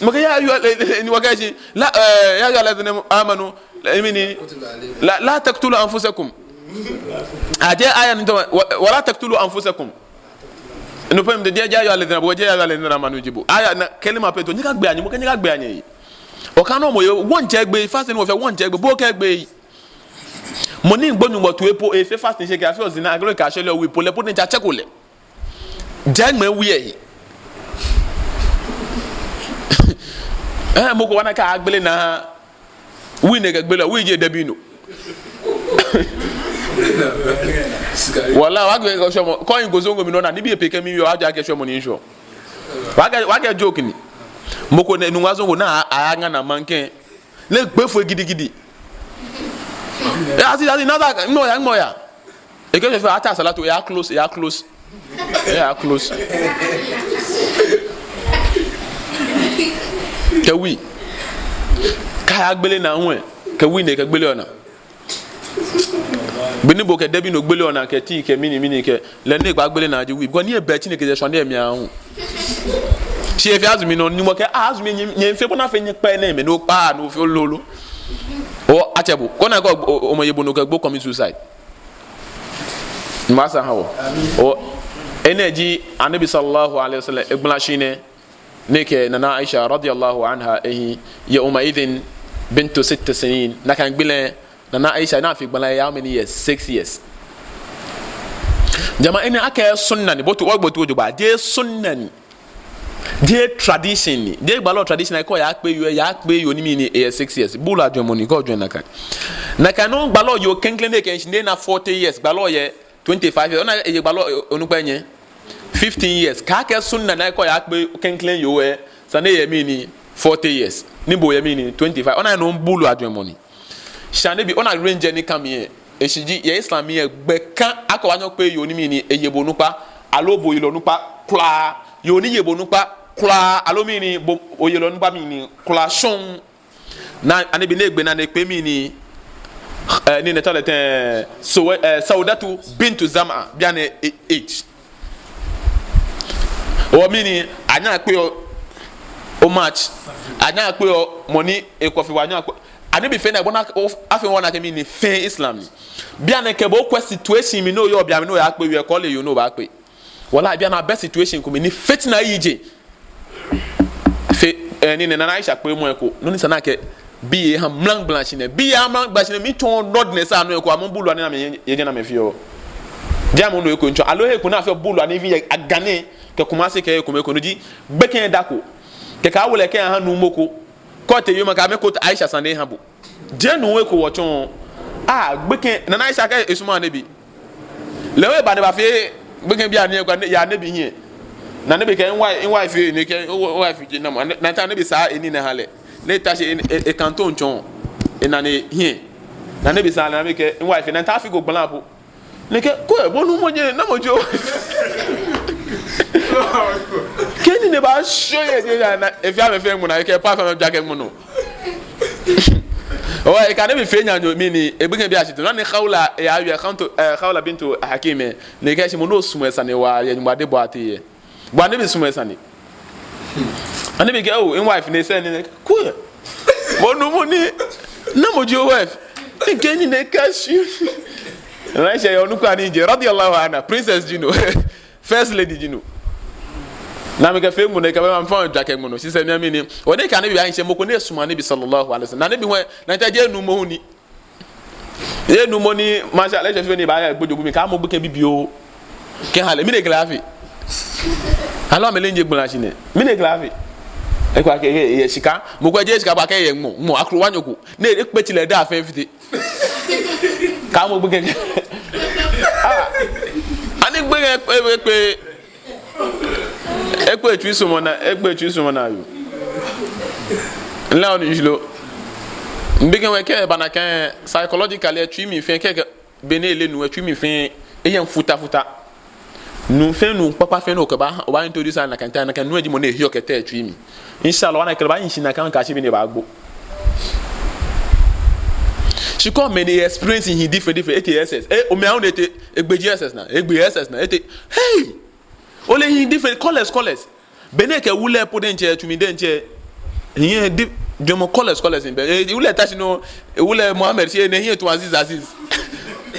mo ka ya ayyuhal ni wa ka ji la ya ayyuhal ladina amanu imini la taqtulu anfusakum aje aya ndo wala taqtulu anfusakum no pem de dia ya alladhina bo dia ya alladhina manu jibu aya na kelima peto nyika gbe anyi mo ka nyika gbe anyi o ka no mo ye wonje gbe fast ni wo fe wonje gbe bo ka gbe mo ni gbonu mo to epo e fe fast ni se ka fe ozina aglo ka shele wi po le po ni cha chekole jangme wi e mo ko wana ka agbele na wi ne ga gbele wi je dabino wala wage ko shomo ko in gozongo mi nona ni bi peke mi yo aja ke shomo ni sho wage joke ni moko ne nu wazongo na anga na manken le gbefo gidigidi asi nada no ya e ke fe ata salatu ya close ke wi ka agbele na hu e ke wi ne ke gbele ona bini bo ke debi no gbele ona ke ti ke mini ke le ne gba gbele na ji wi go ni e be ti ne ke je so na emi ahun si e fi azumi no ni mo ke azumi nyen fe bona fe nyen pa na me no pa no fi ololo o achebu ko na go o mo yebo no ke gbo commit suicide masa hawo o energy anabi sallallahu alaihi wasallam ibn shine ne ke nana Aisha radiyallahu anha ya idhin bintu 6 sinin na kan gbele nana Aisha na fi gbala how many years 6 years jama ina aka sunna ni botu ogbotu ojuba de sunna ni de tradition ni de gbalo tradition ko ya pe yo ni mi ni 6 years bula jomo ni ko jo na kan no gbalo yo kenklen de ken shinde na 40 years gbalo ye 25 years ona e gbalo onupa yen 15 years ka ka sunna na ko ya pe kenklen yo e sane ye mi ni 40 years ni bo ye mi ni 25 ona no bulu ajomo ni shane bi ona range ni kam ye eshiji ye islam ye gbe kan akwa nyo pe yo ni mi ni eyebo nupa alobo ilo nupa kla yoni yebo no pa kula alumini bo oyelo no ba mi ni kula shon na ane bi na egbe na ne pe mi ni ni ne tole ten so Saudatu bintu Zam'a bia ne h o mini anya pe o match anya pe o money e kofi wa anya ane bi fe na bona afi wona ke mi ni fe Islam ni bia ne ke bo kwa situation mi no yo bia mi no ya pe we call you no ba pe wala bia na best situation ko mi ni fitna yije fe ni ne na Aisha pe mu eko no ni sana ke bi ha mlang blanche ne bi ha mlang blanche ne mi ton nodness anu eko amambulu ani na me ye na me fio dia mo no eko ncho alo he ko na fe bulu ani vi agane ke kumase ke eko me ko no ji beken dako ke ka wole ke ha nu moko ko te yoma ka me ko Aisha sande ha bu je nu eko wo chon beken na Aisha ka esuma ne bi lewe ba ne ba fe beken bi ani eko ya ne bi hie na ne be ke nwa fi ne ke wife ji na mo na ta ne bi sa eni na hale ne tache e canton chon e na ne hie na ne bi sa na me ke wife na ta fi go gblan po ne ke ko e bonu mo je na mo jo keni ne ba show ye na e fi ame fe mu na ke pa fa me jake mu no o e ka ne bi fe nya nyo mi ni e begen bi achito na ne khawla e ayu khanto khawla bintu Hakime ne ke shi mo no sumo esa ne wa ye nyuma de bo ate bo ne bi sumo esa ne ani bi ke in wife ne say ne ko mo no mo ni na mo jo wife e keni ne cash na she yo nu kwa ni je radiyallahu anha princess Jino first lady Jino na me ka fe mu ne ka ba mfa jake mu no she say me ni o ne ka ne bi an she mo ko ne suma ne bi sallallahu alaihi wasallam na ne bi ho na ta je nu mo ni ye nu mo ni masha Allah she fe ni ba ya gbojogu mi ka mo bu ke bibio ke hale mi ne glafi alo me lenje gbona shi ne mi ne glafi e kwa ke ye shika mo kwa je shika ba ke ye mo akru wanyoko ne e pe tile da afa fiti ka mo bu ke ani gbe pe ekwe twi sumo na yo la on jilo mbike we ke bana kan psychologically twi mi fe ke bene le nu twi mi fe e yan futa nu fe nu papa fe no ke ba wa introduce na kan tan na kan nu edi mo na ehio ke te twi mi inshallah wana ke ba yin na kan ka shi bi ne ba agbo she come many experience in different ATSS o me awon ete egbeji SS na ete hey only in different colors bene ke wule po de nche tumi de nche yin di jomo colors in be wule tachi no wule Muhammad she ne yin to Aziz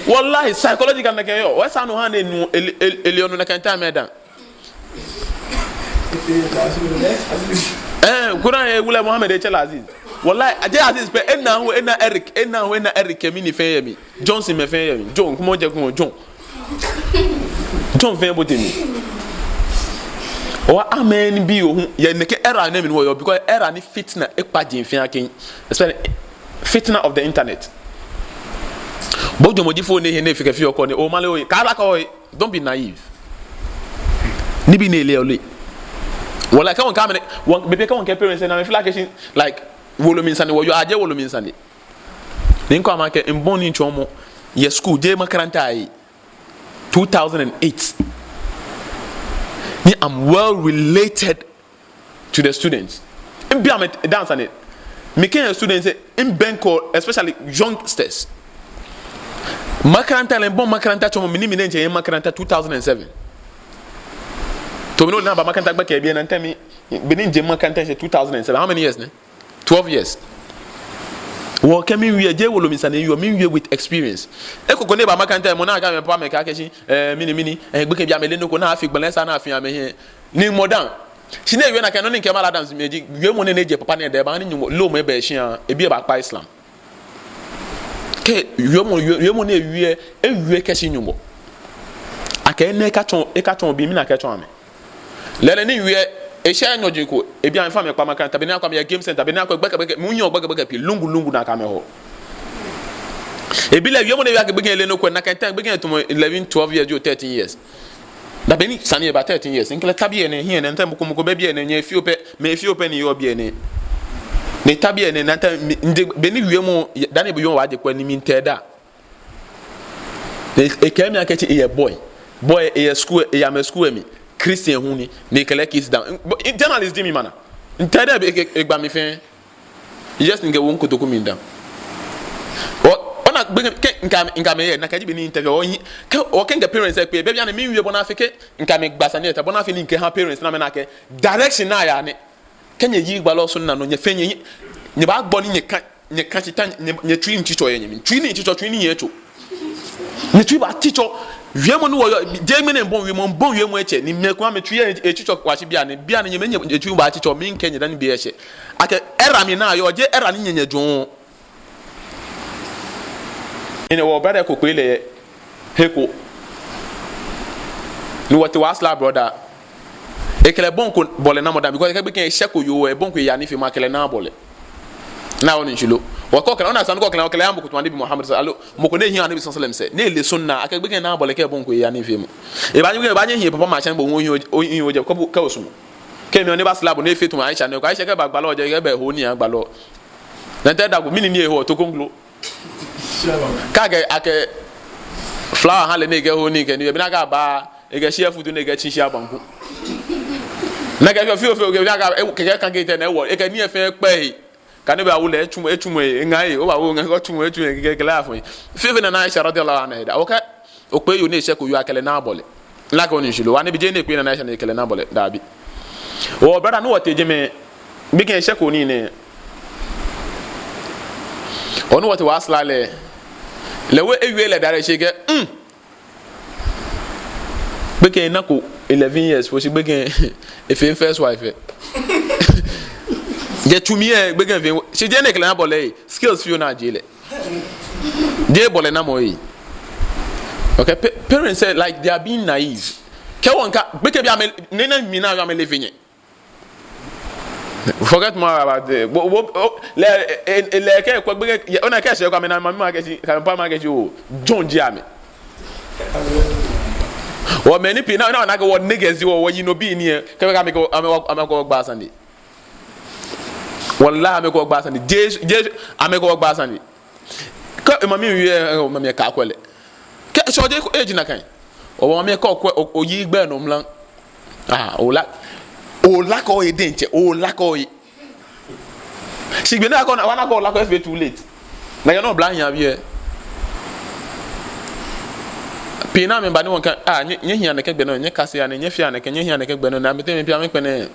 wallahi psychological na ke yo we sa no han enu elionu na kan ta medan kuran wule Muhammad e chela Aziz wallahi aje Aziz pe ena Eric mi fe yemi Johnson me fe yemi John kuma je kuma John fe botemi o amen bi o ye ne ke era na mi no because era ni fitna e pa jin akin especially fitna of the internet bojo mo di phone ne ne fika fi o ko ne o male o ka ko don't be naive ni bi ne le ole wala ka won ka me bebe ka won ke parents na me feel like wolo min sane wo yo aje wolo min sane nin ko amake en boni chomo ye school je makaranta ai 2008 me I'm well related to the students in be am dance on it me can students in Benko especially youngsters makaranta le bon makaranta chomo mini nje makaranta 2007 to me no na ba makaranta gba ke bi na ntami benin je makaranta 2007 how many years ne 12 years. Wo kemi we je wolo mi sane you me with experience. E kokko ne ba makanta mo na ga me pa me ka keshi mini gbe ke bia me le no ko na afi gbelensa na afi ame he ni modern. Shi na we na kan no ni nke mala dance meji we mo ne je papa ne de ba ni lo mo e ba hia e bi ba pa Islam. Ke we mo ne we keshi nyumo. Aka ne ka chon bi mi na ka chon ame. Lele ni we e sha nyoje ko e bia mfa me kwa makanta be na kwa me game center be na kwa gbeka munyo gbeka pi lungu na ka me ho e bi le wiemo ne wiake gbeka le no ko na kanta gbeka to 11 12 years or 13 years da be ni sane ba 13 years nkle tabie ne hie ne ntam ko be bia ne nya fiope me fiope ne yo bia ne tabie ne nanta be ni wiemo da ne be yo wa de kwa ni mi nteda e kemi akachi e boy e school e am school mi Christian huni ne kele kiss down journalist dimi mana ntada be egba mi fen just nge won ko to kuminda ona nka me na kaji be ni interview o ken ga parents pe be bia na mi wie bona afeke nka me gbasa ne ta bona afi ni nke ha parents na me na ke direction na ya ne kenya yi gbalo so na no nya fenye ne ba gbo ni nye ka chita nye twi nchicho ye nyimi twi ni nchicho twi ni yecho ne twi ba ticho wiemo no je me ne bon wiemo eche ni me kwa me twi echicho kwachi bia ne nye twi ba ticho mi nkenye dan bi eche ake era mi na yo je era ni nyenye dwon ene wo brother ko kwele heko ni wati wasla brother ekele bon ko bole na moda because ekebe ken sheko yo e bon ko ya ni fi ma kele na bole na woni nchilo wako kana ona san ko kana kala ambu kutwandi bi Muhammad sallallahu mo ko ne hi anabi sallallahu alaihi wasallam se ne le sunna akagbe ken na bole ke bon ko ya ni fi mu e ba nyi hi papa ma chan bo won yi oje ko ka osumo ke mi oni ba slab ne fetu Aisha ne ko Aisha ke ba gbalo oje ke be ho ni agbalo na te da go mini ni e ho to konglo kage ake flower hale ne ke ho ni ke ni bi na ga ba e ke share food ne ke chi share banku na ke fio ke na ga ke ka ke te na e wo e ke ni e fe pe kane ba wule echumo ngai o ba wo ngai ko chumo ke la fo fifi na Aisha radhiyallahu anha da oka o pe yo ne se ko yo akele na bole la ko ni shilo wani bi je ne pe na Aisha ne kele na bole da bi o brother no wote je me bi ken se ko ni ne onu wote wasla le we ewe le dare shege bi ken na ko 11 years fo shi bi ken e first wife je tumie gbegen ve se je ne kele na bole skills fi na jele je bole na mo yi okay parents say like they are being naive ke won ka gbeke bia me ne na mi na ya me levenye forget more about the le ke ko gbege ona ke se ko me na ma ke si ka pa ma ke si o John Jiame o me ni pi na na go niggas wo yi no bi ni ke ka me ko ameko gba sande wallahi ameko gba sande je ameko gba sande ka mami wie mami ka kwele ke so je ko age na kan o mami ka o yi gbe no mlan o la ko e denche o la ko e sigbe na ko na wana ko la ko e too late na you no blan ya wie pina me ba ni won kan nye hia na ke gbe no nye kase ya na nye fia na ke nye hia na ke gbe no na me te me pia me pene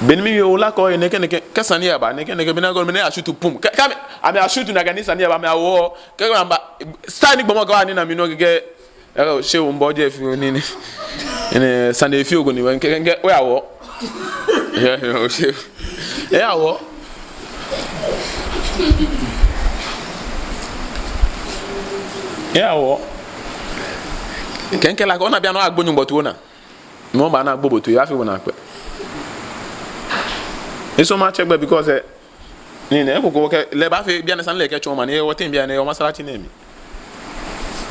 benimi yo la ko ne ke kasani ya ba ne ke bina go me na ashutu pum ka ame ashutu na kanisa ni ya ba me awo ke ko amba style ni gbomo ko ani na mi no ke she wo mbo je fi oni ni ene Sunday fi ogo ni we ke we awo o she awo awo kenke la ko na bia no agbonyu gbotu na mo ba na agbobotu ya fi wona pe eso ma chegbe because ni ne ko ke le ba fe bia na san le ke choma ne wotin bia ne o masalachi na mi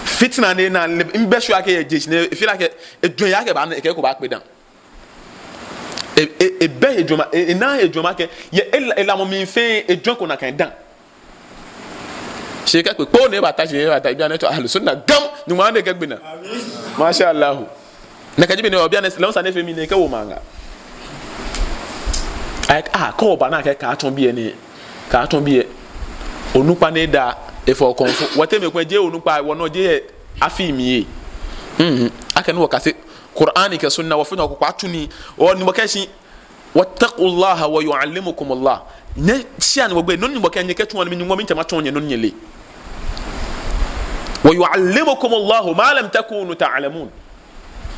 fitna ne na mbe shu ake je ne feel like edun ya ke ba na ke ko ba pe dan e be ejoma na ejoma ke ye ela mo mi fe edun ko na kan dan se ke pe po ne ba ta bia na to ahlu sunna gam ni mo ande ke gbe na masha Allah na ka jibe ne o bia na le sa ne fe mi ne ke wo manga ko ba na ke ka ton bi e onupa ne da e for konfu wote me kwa je onupa wo no je afi mi aka no ka se Qur'ani ka sunna wa funa ko atuni o ni bokashi wattaqullaha wa yuallimukumullah ne sian wo gbe non ni bokan ke tun mi mo mi tama ton ye non nyele wa yuallimukumullah ma lam takunu ta'lamun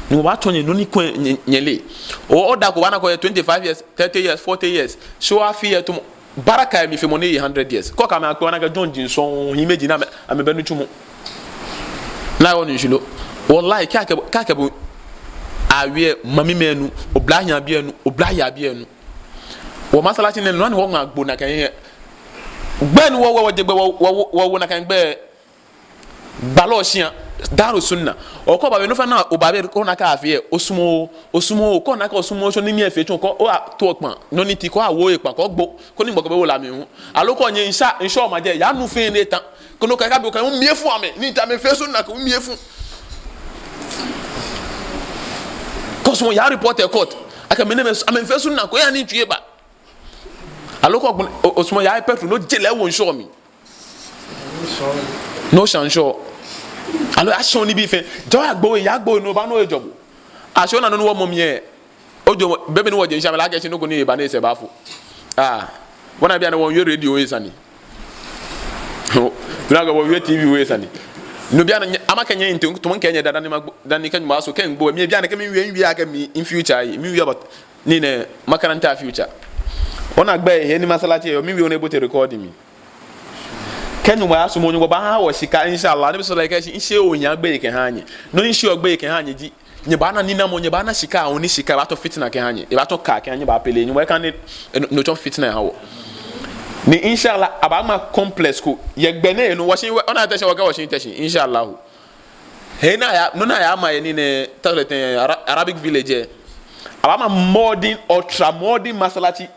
ni ba tonye no ni ko nyele o oda ko bana ko 25 years 30 years 40 years so afi to baraka mi fe mo ni 100 years ko ka ma ko na ga John Jinson himeji na ame banu tumu na woni nshilo wallahi ka bu awie mami menu oblahia bienu oblahia bienu wo masalachi ne no ni wo ngagbo na kan ye gbe ni wo je gbe wo na kan gbe balo sian daru sunna o ko ba be no fa na o ba be ko na ka afie osumo ko na ka osumo so ni mi efe tun ko o to pon no ni ti ko awo ipan ko gbo ko ni mo ko be wo la mi hu aloko yin insha o ma je ya nu fin ni tan ko no ka be ko mi efu ame ni ta me fe sunna ko mi efu cause when ya report a court aka me name am first na ko ya ni tue ba aloko osmo ya petrol no jele won show me no sure alo action ni bi fe jo agbo ya agbo no ba no ejobo action na no wo mom ye ojo bebe ni wo je nsha me la ga chi no go ni ba na ese ba fo wana bia na won we radio we sani na ga wo we TV we sani no bia na amaka nya nti to mon kenya dada ni magbo dan ni kan ma so kan gbo mi bia na kan mi wi aka mi in future mi wi about ni ne makaranta future ona gba he ni masalati yo mi wi ona ebote record mi kan mo aso mo nygo ba ha wo sika inshallah ne so like inshe onya gba ke hanye no inshe ogba ke hanye ji nye ba na ni na mo nye ba na sika oni sika ba to fitna ke hanye e ba to ka ke hanye ba pele ni we kan no to fitna ha wo ni inshallah abama complex ko ye gbene no washin ona ta shawa ga washin tashin inshallah he na ya no na ya ma ye ni ne tarletin Arabic village abama modern ultra modern masalati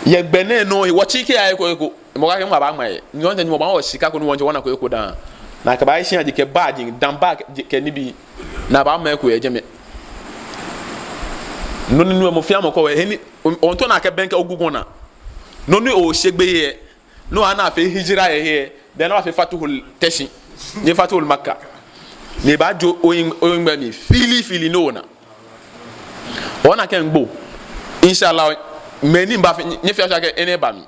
ye gbene no wo chike ay ko mo ga ke mo abama ye ni on tan mo ba wo sika ko no wonje wona ko da na ka ba shin aje ke badin dan bag ke ni bi na ba ma ko ye jeme no ni mo fiam ko he ni on to na ke benke ogugun na no ni o segbe ye no ana fe hijira ye then na fe fatuhul tashi ni fatuhul makka ni ba jo oyingba mi fili no na ona ken gbo inshallah meni mba ni fe sha ke ene ba mi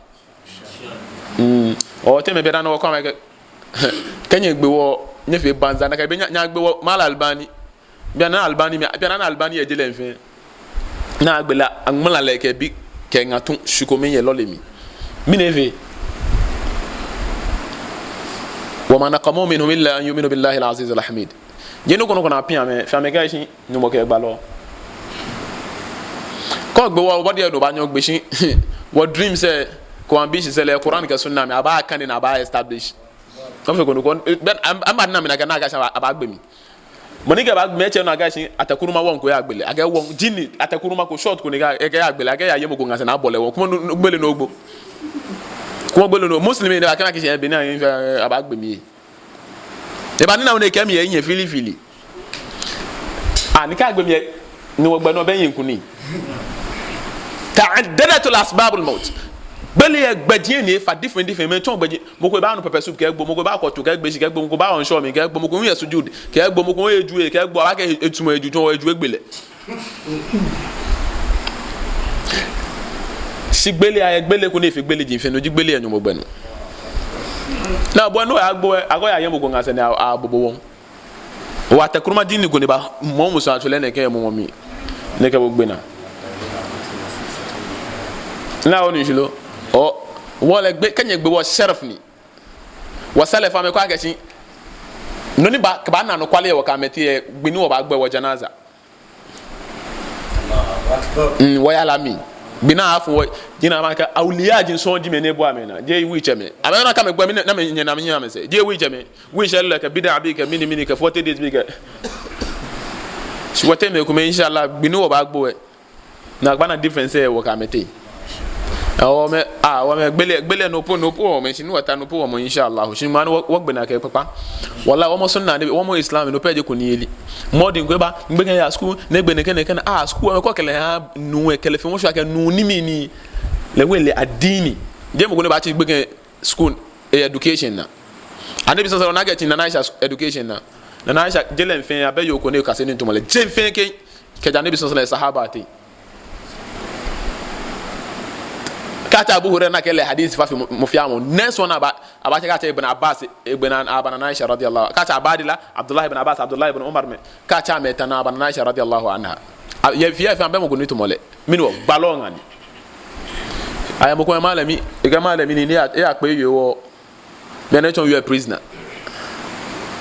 o te me be na wo ko ma ke kenye gbe wo ni fe banza na ka be nya gbe wo mal albani bia na albani e je le nfe na agbela angmala le ke bi ke ngatu shukome ye lolemi mineve wa man qamo minhum illa an yu'minu billahi al-aziz al-hamid jeno kono na pia me fa me ga shi ni mo ke gba lo ko gbe wo body do ba nyo gbe shi wo dream say ko ambition say le Quran ka sunna me aba kan na aba establish ko fe kono kon am na me na ga sha aba gbe mi monike ba me che na ga shi atakuruma won ko ya gbele aga won jini atakuruma ko short ko ni ga ya gbele aga ya yemo ko ngase na bole won kuma gbele no ogbo kuma gbele no muslim ni ba kana ki se be na aba gbe mi e ba ni na won e kemi yin fili ni ka gbe mi ni wo gbe no ben yin kuni ta'addadatul asbabul maut bele ye gbadie ni fa different me ton gbadie mo ko ba no pepper soup ke gbo mo ko ba ko to ke gbe si ke gbo mo ko ba on show mi ke gbo mo ko yin sujud ke gbo mo ko eju ke gbo ba ke etumo eju ton eju egbele si gbele aye gbele ko ni fi gbele jin fe no ji gbele enyo mo gbenu na bo no agbo ago ya ye mo ko ngase ni abobo won wa ta kuruma dini ko ni ba mo muso atule ne ke mo mi ne ke bo gbena na oni jilo o wala gbe kanye gbe wo sharaf ni wasale fa me ko agachi no ni ba ka ba na no kwale wo ka meti e gbe ni wo ba gbe wo janaza wo ya la mi gbe na afu wo jina ma ka awliya jin so di me ne bo amena je wi cheme amena ka me gbe na me nyina me nyina me se je wi cheme wi shalla ka bid'a bi ka mini ka 40 days bi ka si wote me ko me inshallah gbe ni wo ba gbo e na gba na difference e wo ka meti o me gbele no po me sinu wata no po mo inshallah shin man wo gbe na ke papa wallahi wo mo sunna de wo mo islam no peje ko ni eli modin gbe ba gbe ya school ne gbe ne ken school ko kele ha nu e kele fi mo sha ke nu ni mi ni le we le adini je mo ko ne ba chi gbe school education na anabi sallallahu alaihi wasallam na get na education na Aisha jelen fin abeyo ko ne ka se ni to mo le je fin ke anabi sallallahu alaihi sahaba ti kata Abu Hurairah na kele hadith fa fi mufiamu next one aba kata ibn Abbas ibn Abana Aisha radiyallahu kata Abadillah Abdullah ibn Abbas Abdullah ibn Umar me kata metana Abana Aisha radiyallahu anha ye fi ambe mo gunu to mole minwo balonga ni aya mo ko malami e ga malami ni e ape ye wo be na chon you a prisoner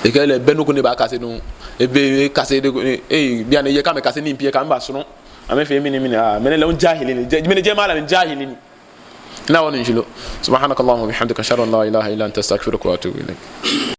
e ga le benu ko ni ba kase no e be kase de bi an ye ka me kase ni mpie ka mba so no ame fe mi ni me le on jahili ni me je malami jahili ni لا ونجلو سبحانك اللهم وبحمدك اشهد ان لا اله الا انت استغفرك واتوب اليك